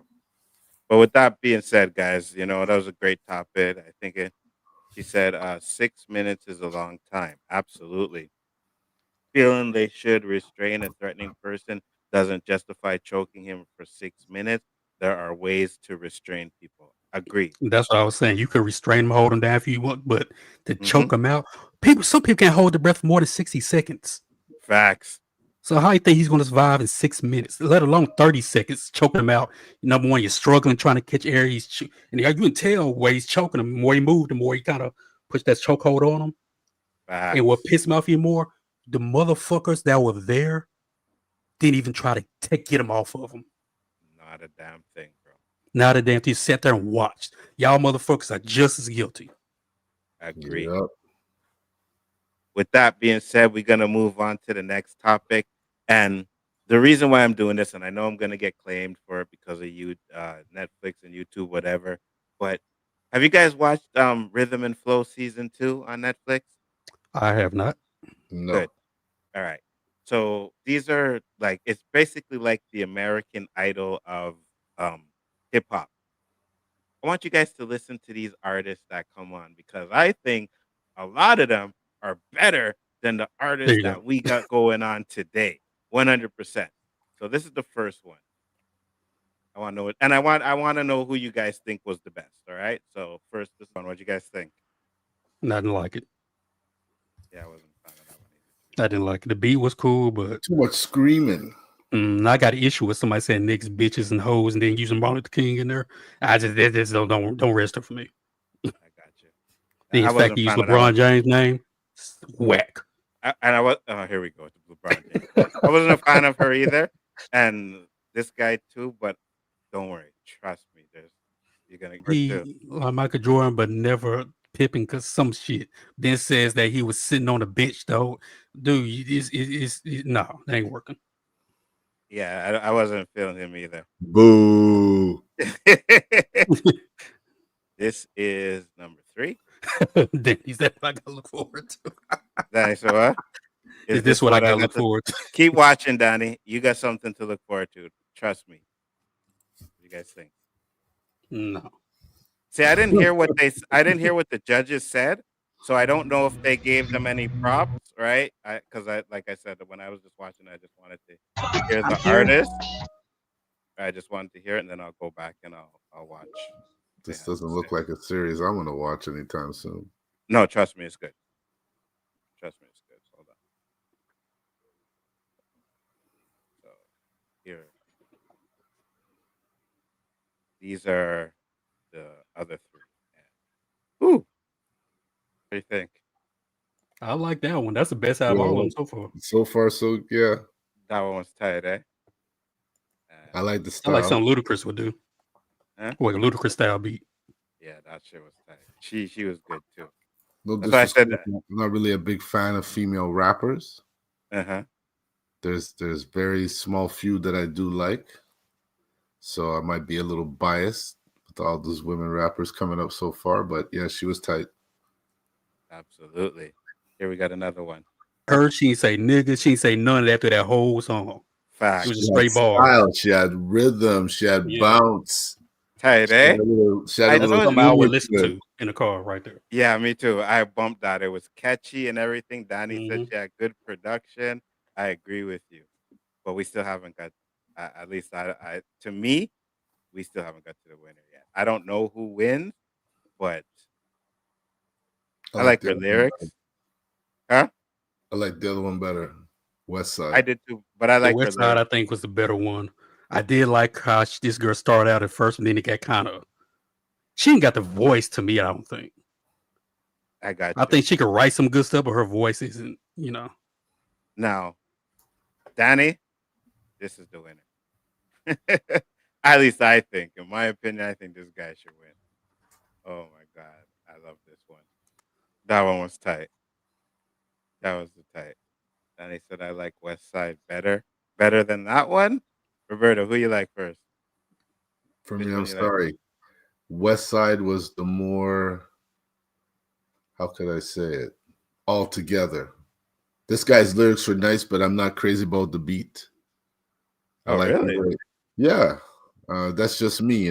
But with that being said, guys, that was a great topic. I think she said 6 minutes is a long time. Absolutely. Feeling they should restrain a threatening person doesn't justify choking him for 6 minutes. There are ways to restrain people. Agree. That's what I was saying. You could restrain them, hold them down if you want, but to choke Mhm. them out, some people can't hold their breath for more than 60 seconds. Facts. So how you think he's going to survive in 6 minutes, let alone 30 seconds, choking him out? Number one, you're struggling trying to catch air. And you can tell where he's choking him. The more he moved, the more he kind of puts that chokehold on him. Facts. And what pissed me off even more, the motherfuckers that were there didn't even try to get him off of him. Not a damn thing, bro. Not a damn thing. Sat there and watched. Y'all motherfuckers are just as guilty. Agree. Yep. With that being said, we're going to move on to the next topic. And the reason why I'm doing this, and I know I'm going to get claimed for it because of you, Netflix and YouTube, whatever. But have you guys watched Rhythm and Flow season 2 on Netflix? I have not. No. Good. All right. So these are it's basically like the American Idol of hip hop. I want you guys to listen to these artists that come on because I think a lot of them are better than the artists that we got going on today. 100%. So this is the first one. I want to know it, and I want to know who you guys think was the best. All right. So first, this one. What do you guys think? Nothing like it. Yeah, I wasn't a fan of that one either. I didn't like it. The beat was cool, but too much screaming. I got an issue with somebody saying niggas, bitches, and hoes, and then using Martin Luther King in there. I just don't register for me. I got you. The fact he used LeBron James' name, whack. Here we go. LeBron James. I wasn't a fan of her either, and this guy too. But don't worry, trust me. You're gonna he like Michael Jordan, but never Pippen because some shit. Ben says that he was sitting on the bench though. Dude, no, that ain't working. Yeah, I wasn't feeling him either. Boo. This is number 3. Danny's that I gotta look forward to. Danny, so what? Is this what I gotta look forward to? Keep watching, Danny. You got something to look forward to. Trust me. What do you guys think? No. See, I didn't hear what the judges said, so I don't know if they gave them any props, right? Because like I said, when I was just watching, I just wanted to hear the artist. I just wanted to hear it, and then I'll go back and I'll watch. This doesn't look like a series I'm going to watch anytime soon. No, trust me, it's good. Trust me, it's good. Hold on. So here, these are the other 3. Ooh, what do you think? I like that one. That's the best out of all of them so far. So far, so yeah. That one was tight, eh? I like the style. I like something Ludacris would do. Huh? Like a Ludacris style beat. Yeah, that shit was tight. She was good too. No That's why I said that. I'm not really a big fan of female rappers. Uh-huh. There's very small few that I do like. So I might be a little biased with all those women rappers coming up so far. But yeah, she was tight. Absolutely. Here we got another one. She didn't say nigga. She didn't say none of that through that whole song. Fact. It was a straight ball. She had rhythm. She had bounce. Tight, eh? She had That's something I would listen to in the car right there. Yeah, me too. I bumped that. It was catchy and everything. Danny said she had good production. I agree with you. But we still haven't got, at least to me, we still haven't got to the winner yet. I don't know who wins, but I like her lyrics. Huh? I like the other one better. West Side. I did too, but I like the West Side. I think was the better one. I did like how this girl started out at first, and then it got kind of. She ain't got the voice to me. I don't think. I got. I think she could write some good stuff, but her voice isn't. Now, Danny, this is the winner. At least I think. In my opinion, I think this guy should win. Oh my God, I love this one. That one was tight. That was the tight. Danny said, I like West Side better than that one. Roberto, who you like first? For me, I'm sorry. West Side was the more, how could I say it? All together. This guy's lyrics were nice, but I'm not crazy about the beat. Oh, really? Yeah. That's just me,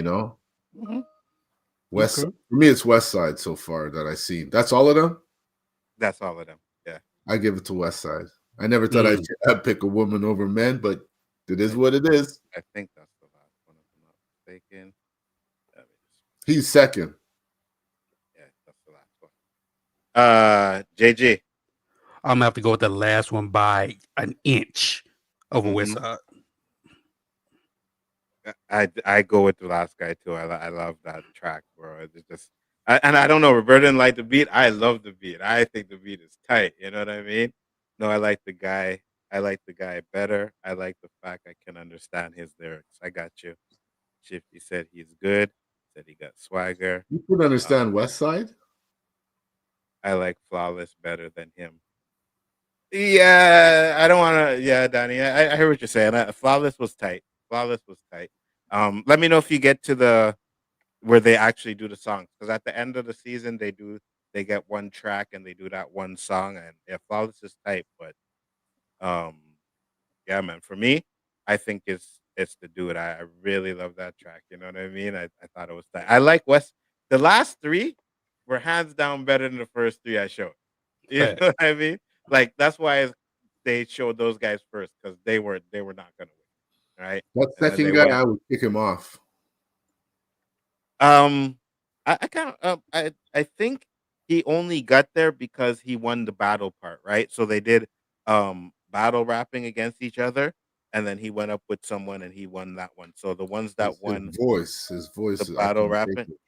West Okay. for me, it's West Side so far that I seen. That's all of them. That's all of them. Yeah. I give it to West Side. I never thought I'd pick a woman over men, but it is what it is. I think that's the last one, if I'm not mistaken. He's second. Yeah, that's the last one. JG. I'm gonna have to go with the last one by an inch over West Side. I go with the last guy too. I love that track, bro. It's just and I don't know. Roberta didn't like the beat. I love the beat. I think the beat is tight. You know what I mean? No, I like the guy. I like the guy better. I like the fact I can understand his lyrics. I got you. Shifty said he's good. Said he got swagger. You could understand West Side. I like Flawless better than him. Yeah, I don't want to. Yeah, Danny, I hear what you're saying. Flawless was tight. Flawless was tight. Let me know if you get to the where they actually do the songs, because at the end of the season they get one track and they do that one song, and yeah, Flawless is tight. But yeah, man, for me, I think it's the dude. I really love that track. You know what I mean? I thought it was tight. I like West. The last three were hands down better than the first three I showed. You know what I mean? Like that's why they showed those guys first, because they were not gonna win, right? That And then second they guy, went. I would kick him off. I kind of I think he only got there because he won the battle part, right? So they did battle rapping against each other, and then he went up with someone and he won that one. So the ones that won His voice, the I battle couldn't take rapping, it.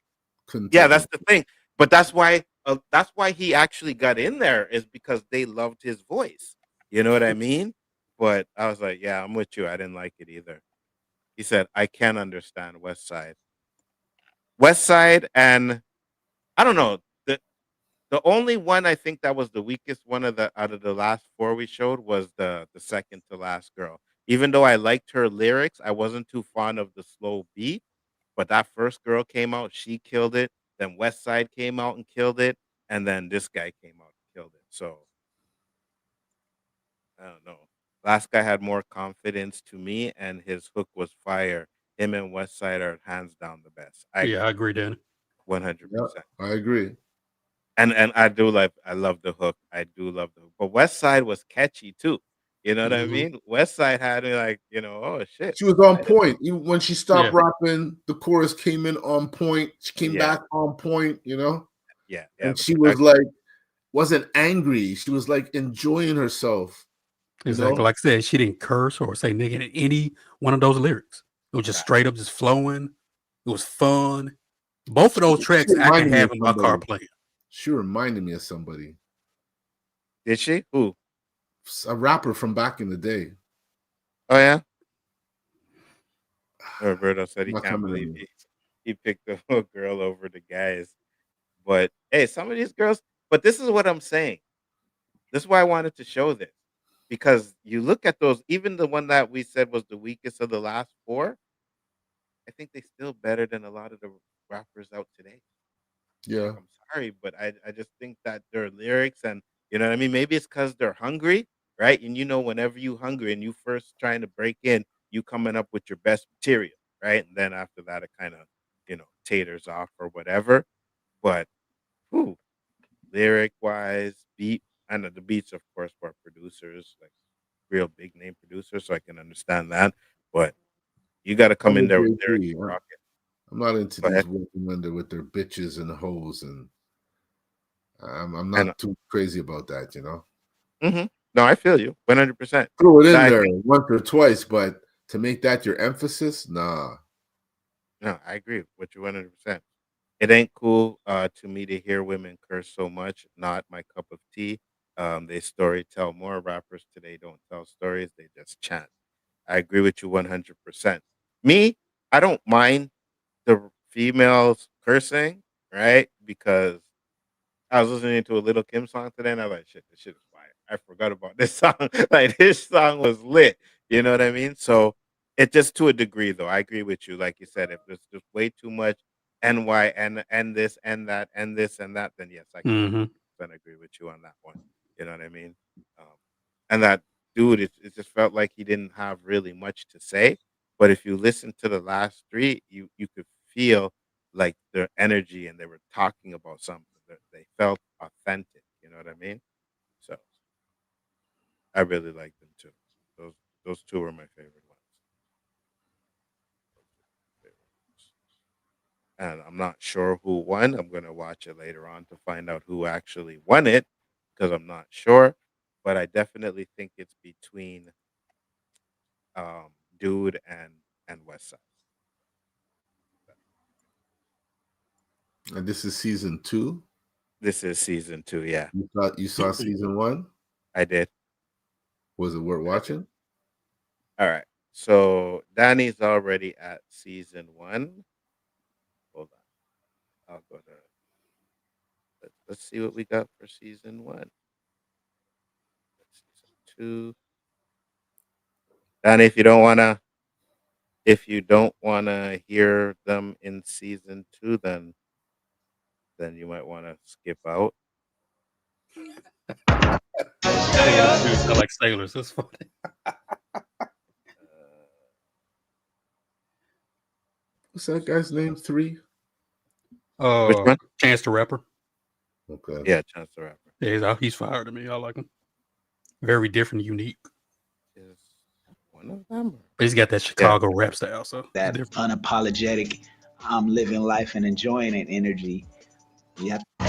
Couldn't yeah, take that's it. the thing. But that's why he actually got in there, is because they loved his voice. You know what I mean? But I was like, yeah, I'm with you. I didn't like it either. He said, I can understand West Side. West Side, and I don't know. The only one I think that was the weakest one of the out of the last four we showed was the second to last girl. Even though I liked her lyrics, I wasn't too fond of the slow beat. But that first girl came out, she killed it. Then West Side came out and killed it, and then this guy came out and killed it. So I don't know. Last guy had more confidence to me, and his hook was fire. Him and West Side are hands down the best. I Yeah, I agree, Dan. 100%. I agree. And I love the hook. I do love the hook. But West Side was catchy too. You know what I mean? West Side had me like, oh shit. She was on point. Even when she stopped Yeah. rapping, the chorus came in on point. She came Yeah. back on point, Yeah. And the she was production- like, wasn't angry. She was like enjoying herself. Exactly. Like I said, she didn't curse or say nigga in any one of those lyrics. It was just straight up just flowing. It was fun. Both of those tracks I can have in my car playing. She reminded me of somebody. Did she? Who? A rapper from back in the day. Oh yeah. Roberto said he Not can't coming to believe me. he picked the girl over the guys. But hey, some of these girls. But this is what I'm saying. This is why I wanted to show this, because you look at those. Even the one that we said was the weakest of the last four, I think they still better than a lot of the rappers out today. Yeah. I'm sorry, but I just think that their lyrics, and you know what I mean. Maybe it's because they're hungry, right? And whenever you hungry and you first trying to break in, you coming up with your best material, right? And then after that, it kind of taters off or whatever. But whew, lyric wise, beat, I know the beats, of course, were producers, like real big name producers, so I can understand that. But you got to come in there with lyrics and rock it. I'm not into Go these ahead. women with their bitches and hoes, and I'm not too crazy about that, No, I feel you 100%. Throw it in there once or twice, but to make that your emphasis, nah. No, I agree with you 100%. It ain't cool to me to hear women curse so much. Not my cup of tea. They story tell more. Rappers today don't tell stories; they just chant. I agree with you 100%. Me, I don't mind the females cursing, right? Because I was listening to a Little Kim song today, and I was like, "Shit, this shit is fire." I forgot about this song. Like this song was lit. You know what I mean? So it just to a degree, though. I agree with you. Like you said, if there's just way too much NY and this and that and this and that, then yes, I can 100% agree with you on that one. You know what I mean? Um, and that dude, it just felt like he didn't have really much to say. But if you listen to the last three, you could feel like their energy, and they were talking about something that they felt authentic. You know what I mean? So I really like them too. Those two were my favorite ones. And I'm not sure who won. I'm gonna watch it later on to find out who actually won it because I'm not sure. But I definitely think it's between Dude and West Side. And this is season 2. This is season 2. Yeah, You saw season 1. I did. Was it worth watching? All right. So Danny's already at season 1. Hold on. I'll go to. Let's see what we got for season 1. Season 2. Danny, if you don't wanna hear them in season 2, then you might want to skip out. I like sailors. That's funny. What's that guy's name? 3? Which one? Chance the Rapper. Okay. Yeah, Chance the Rapper. Yeah, he's fire to me. I like him. Very different, unique. Is one of them? But he's got that Chicago rap style. So that unapologetic, I'm living life and enjoying it energy. Yep. No,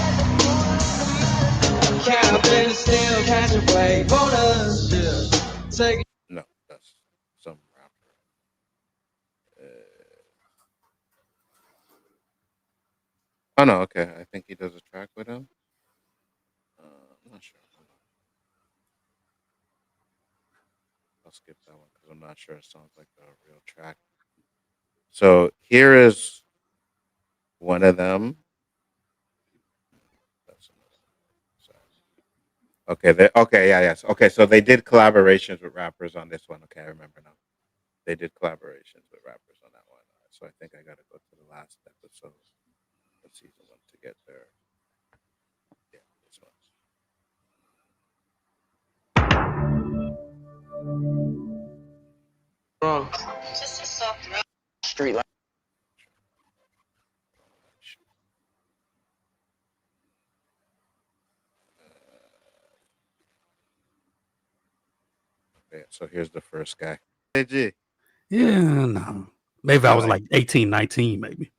that's some rapper. Oh no, okay. I think he does a track with him. I'm not sure. I'll skip that one because I'm not sure it sounds like a real track. So here is one of them. Okay, yes. Okay, so they did collaborations with rappers on this one. Okay, I remember now. They did collaborations with rappers on that one. So I think I gotta go to the last episode of season 1 to get there. Yeah, this one. Wrong. Just a soft street light. Okay, so here's the first guy. AG. Yeah, no. Maybe I was like 18, 19, maybe.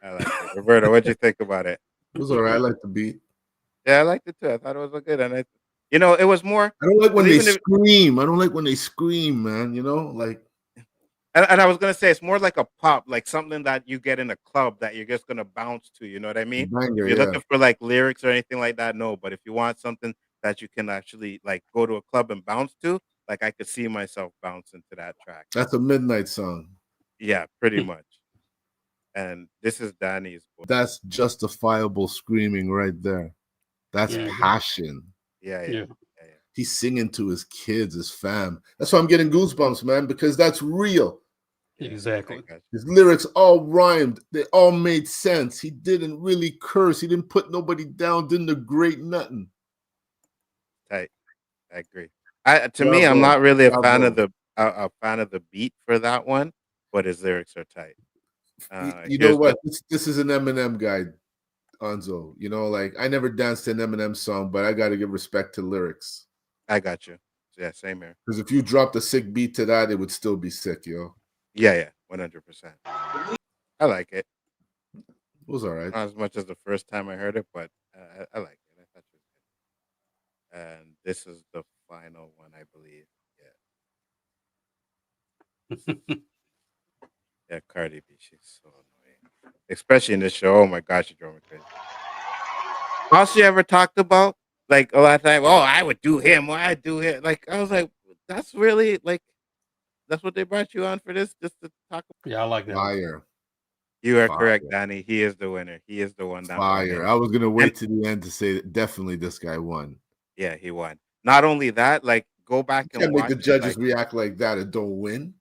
I like it. Roberto, what'd you think about it? It was all right. I like the beat. Yeah, I liked it too. I thought it was good, and it was more. I don't like when they scream. I don't like when they scream, man. Like. And I was gonna say it's more like a pop, like something that you get in a club that you're just gonna bounce to. You know what I mean? Banger, if you're looking for like lyrics or anything like that, no. But if you want something that you can actually like go to a club and bounce to, like I could see myself bouncing to that track. That's a midnight song. Yeah, pretty much. And this is Danny's voice. That's justifiable screaming right there. That's passion. Yeah. He's singing to his kids, his fam. That's why I'm getting goosebumps, man, because that's real. Exactly. His lyrics all rhymed. They all made sense. He didn't really curse. He didn't put nobody down, didn't degrade nothing. Tight. I agree. To me, I'm not really a fan of the beat for that one, but his lyrics are tight. You know what? This is an Eminem guy, Nzo. Like I never danced to an Eminem song, but I got to give respect to lyrics. I got you. Yeah, same here. Because if you dropped a sick beat to that, it would still be sick, yo. Yeah, 100%. I like it. It was all right. Not as much as the first time I heard it, but I like it. I thought it was good. And this is the final one, I believe. Yeah. Yeah, Cardi B, she's so annoying. Especially in this show. Oh my gosh, she drove me crazy. All she ever talked about, like a lot of time, I would do him, or I'd do him. Like I was like, that's really like that's what they brought you on for this, just to talk about. Yeah, I like that. Fire. You are correct, Danny. He is the winner. He is the one that fire. I was gonna wait to the end to say that definitely this guy won. Yeah, he won. Not only that, like go back and watch make the judges react like that and don't win.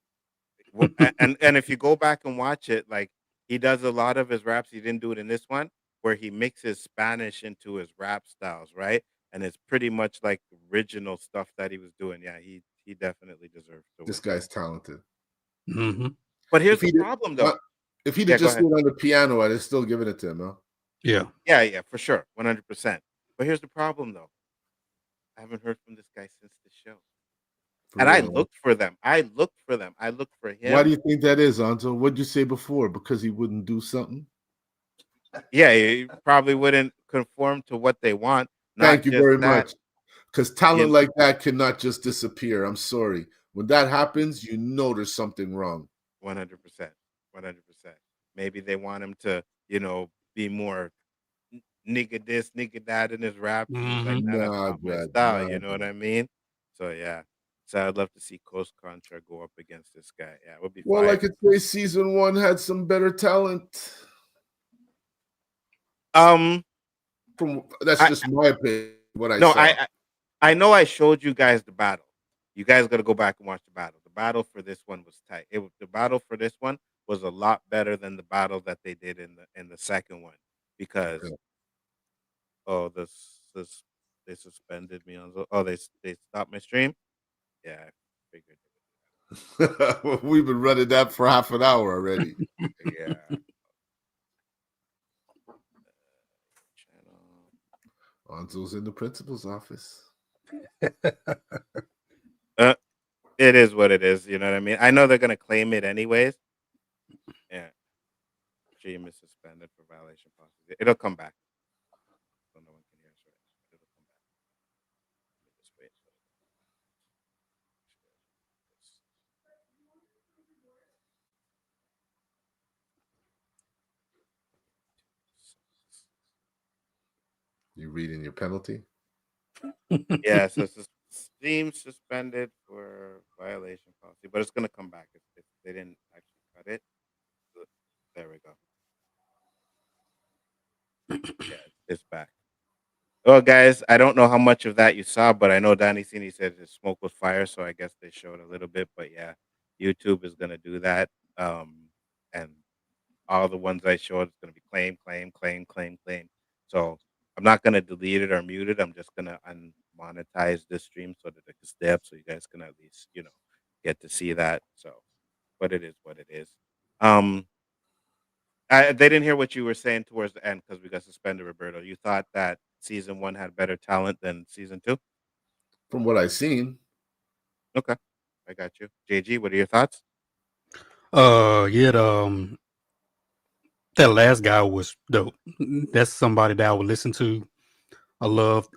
And if you go back and watch it, like he does a lot of his raps. He didn't do it in this one, where he mixes Spanish into his rap styles, right? And it's pretty much like original stuff that he was doing. Yeah, he definitely deserves to win. This guy's talented. Mm-hmm. But here's the problem, though. If he'd Yeah, have go just ahead. been on the piano, I'd have still given it to him, huh? Yeah. Yeah, for sure, 100%. But here's the problem, though. I haven't heard from this guy since the show, For and I real. looked for them. I looked for Why do him. you think that is, Anto? What'd you say before? Because he wouldn't do something? Yeah, he probably wouldn't conform to what they want. Thank Not you just very that, much. Because talent you like that cannot just disappear. I'm sorry. When that happens, you know there's something wrong. 100%, 100%. Maybe they want him to, be more nigga this, nigga that in his raps, and he's like, "Nah, that's Nah, not my Brad. style." Nah, You know what I mean? So yeah. So I'd love to see Coast Contra go up against this guy. Yeah, it would be well, I fire. could say season 1 had some better talent. That's I, just my opinion. What I no, saw. I know I showed you guys the battle. You guys got to go back and watch the battle. The battle for this one was tight. The battle for this one was a lot better than the battle that they did in the second one because this they suspended me on. They stopped my stream. Yeah, I figured. We've been running that for half an hour already. Yeah. Anzo's in the principal's office. It is what it is. You know what I mean? I know they're gonna claim it anyways. Yeah. Stream is suspended for violation policy. It'll come back. So no one can hear us. Right? It'll come back. Let me just wait. You reading your penalty? Yeah, so Steam suspended for violation policy, but it's gonna come back if they didn't actually cut it. There we go. Yeah, it's back. Well, guys, I don't know how much of that you saw, but I know Danny Cini said the smoke was fire, so I guess they showed a little bit. But yeah, YouTube is gonna do that, and all the ones I showed is gonna be claim, claim, claim, claim, claim. So I'm not gonna delete it or mute it. I'm just gonna unmonetize this stream so that it can stay up, so you guys can at least get to see that. So, but it is what it is. They didn't hear what you were saying towards the end because we got suspended, Roberto. You thought that season 1 had better talent than season 2? From what I've seen. Okay. I got you. JG, what are your thoughts? Yeah, that last guy was dope. That's somebody that I would listen to. I love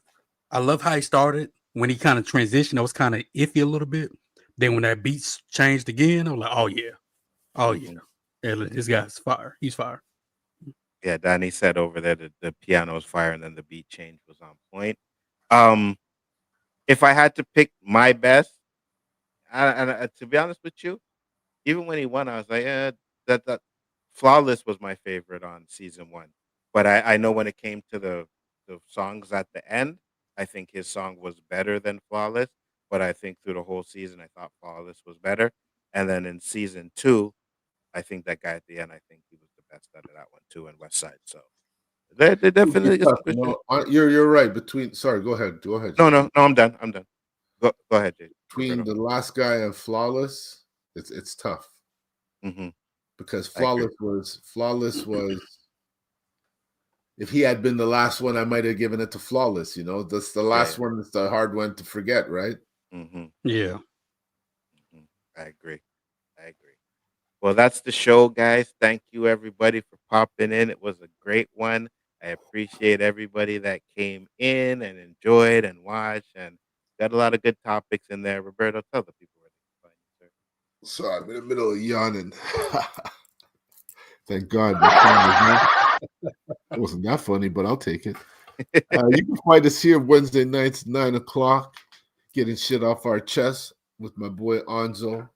how he started. When he kind of transitioned, I was kind of iffy a little bit. Then when that beats changed again, I was like, oh yeah. Yeah, this guy's fire. He's fire. Yeah, Danny said over there that the piano was fire and then the beat change was on point. If I had to pick my best, and to be honest with you, even when he won, I was like, that Flawless was my favorite on season 1. But I know when it came to the songs at the end, I think his song was better than Flawless. But I think through the whole season, I thought Flawless was better. And then in season 2, I think that guy at the end, I think he was the best out of that one too, in West Side. So they definitely get some good shit. You're right. Sorry, go ahead. No, I'm done. Go ahead, Jay. Between the last guy and Flawless, it's tough. Mm-hmm. Because Flawless was if he had been the last one, I might have given it to Flawless. That's the last one. It's the hard one to forget, right? Mm-hmm. Yeah. Mm-hmm. I agree. Well, that's the show, guys. Thank you, everybody, for popping in. It was a great one. I appreciate everybody that came in and enjoyed and watched, and got a lot of good topics in there. Roberto, tell the people where they can find you, sir. Sorry, I'm in the middle of yawning. Thank God. It wasn't that funny, but I'll take it. You can find us here Wednesday nights, 9:00, getting shit off our chest with my boy Anzo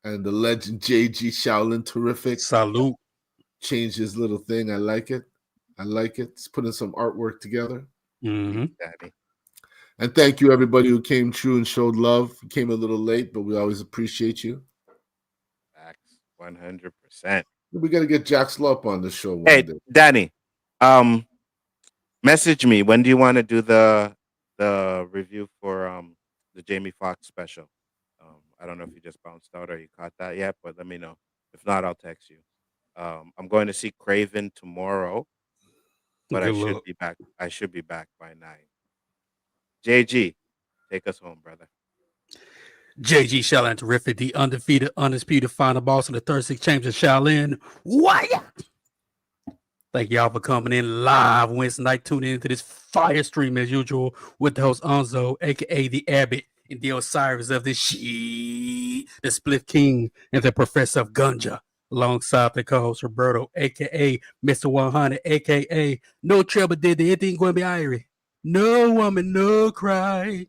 and the legend JG Shaolin. Terrific. Salute. Change his little thing. I like it. It's putting some artwork together. Mm-hmm. And thank you, everybody who came through and showed love. You came a little late, but we always appreciate you. Facts, 100%. We got to get Jack Slop on the show one Hey, day. Danny, message me. When do you want to do the review for the Jamie Foxx special? I don't know if you just bounced out or you caught that yet, but let me know. If not, I'll text you. I'm going to see Craven tomorrow, but I Good should luck. be back. I should be back by 9. JG, take us home, brother. JG Shaolin Terrific, the undefeated, undisputed final boss of the 36 Chambers of Shaolin. Why? Thank y'all for coming in live Wednesday night. Tuning into this fire stream as usual with the host Nzo, aka the Abbot, and the Osiris of the She, the Split King, and the Professor of Gunja, alongside the co-host Roberto, aka Mr. 100, aka No Trouble Did it ain't gonna be Irie. No woman, no cry.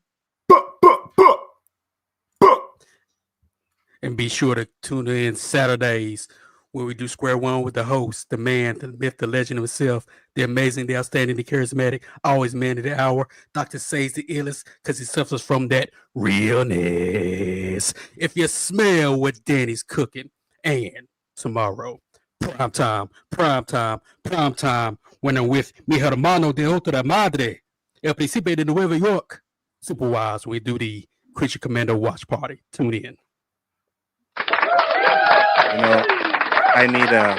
And be sure to tune in Saturdays where we do Square One with the host, the man, the myth, the legend himself, the amazing, the outstanding, the charismatic, always man of the hour, Dr. Say's the illest because he suffers from that realness. If you smell what Danny's cooking, and tomorrow, prime time, when I'm with mi hermano de otra madre, El Príncipe de Nueva York, Super Wise, we do the Creature Commando watch party. Tune in. You know, I need a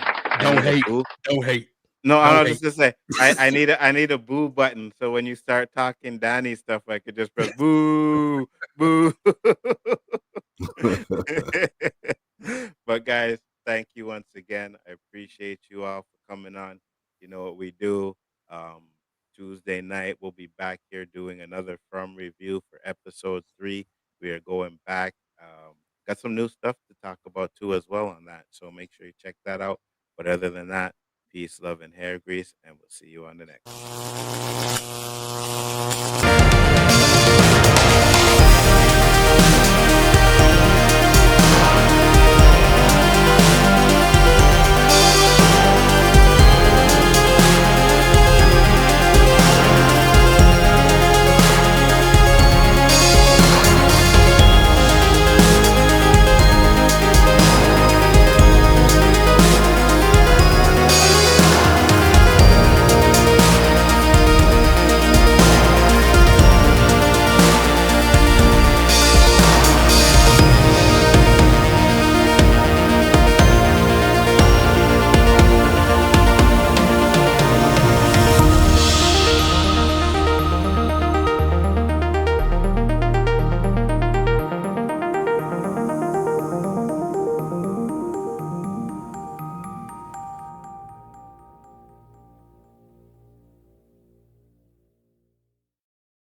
boo. Don't hate. No, I was just gonna say I need a boo button. So when you start talking Danny stuff, I could just press boo, boo. But guys, thank you once again. I appreciate you all for coming on. You know what we do. Tuesday night we'll be back here doing another From review for episode 3. We are going back. Got some new stuff to talk about too as well on that. So make sure you check that out. But other than that, peace, love, and hair grease, and we'll see you on the next one.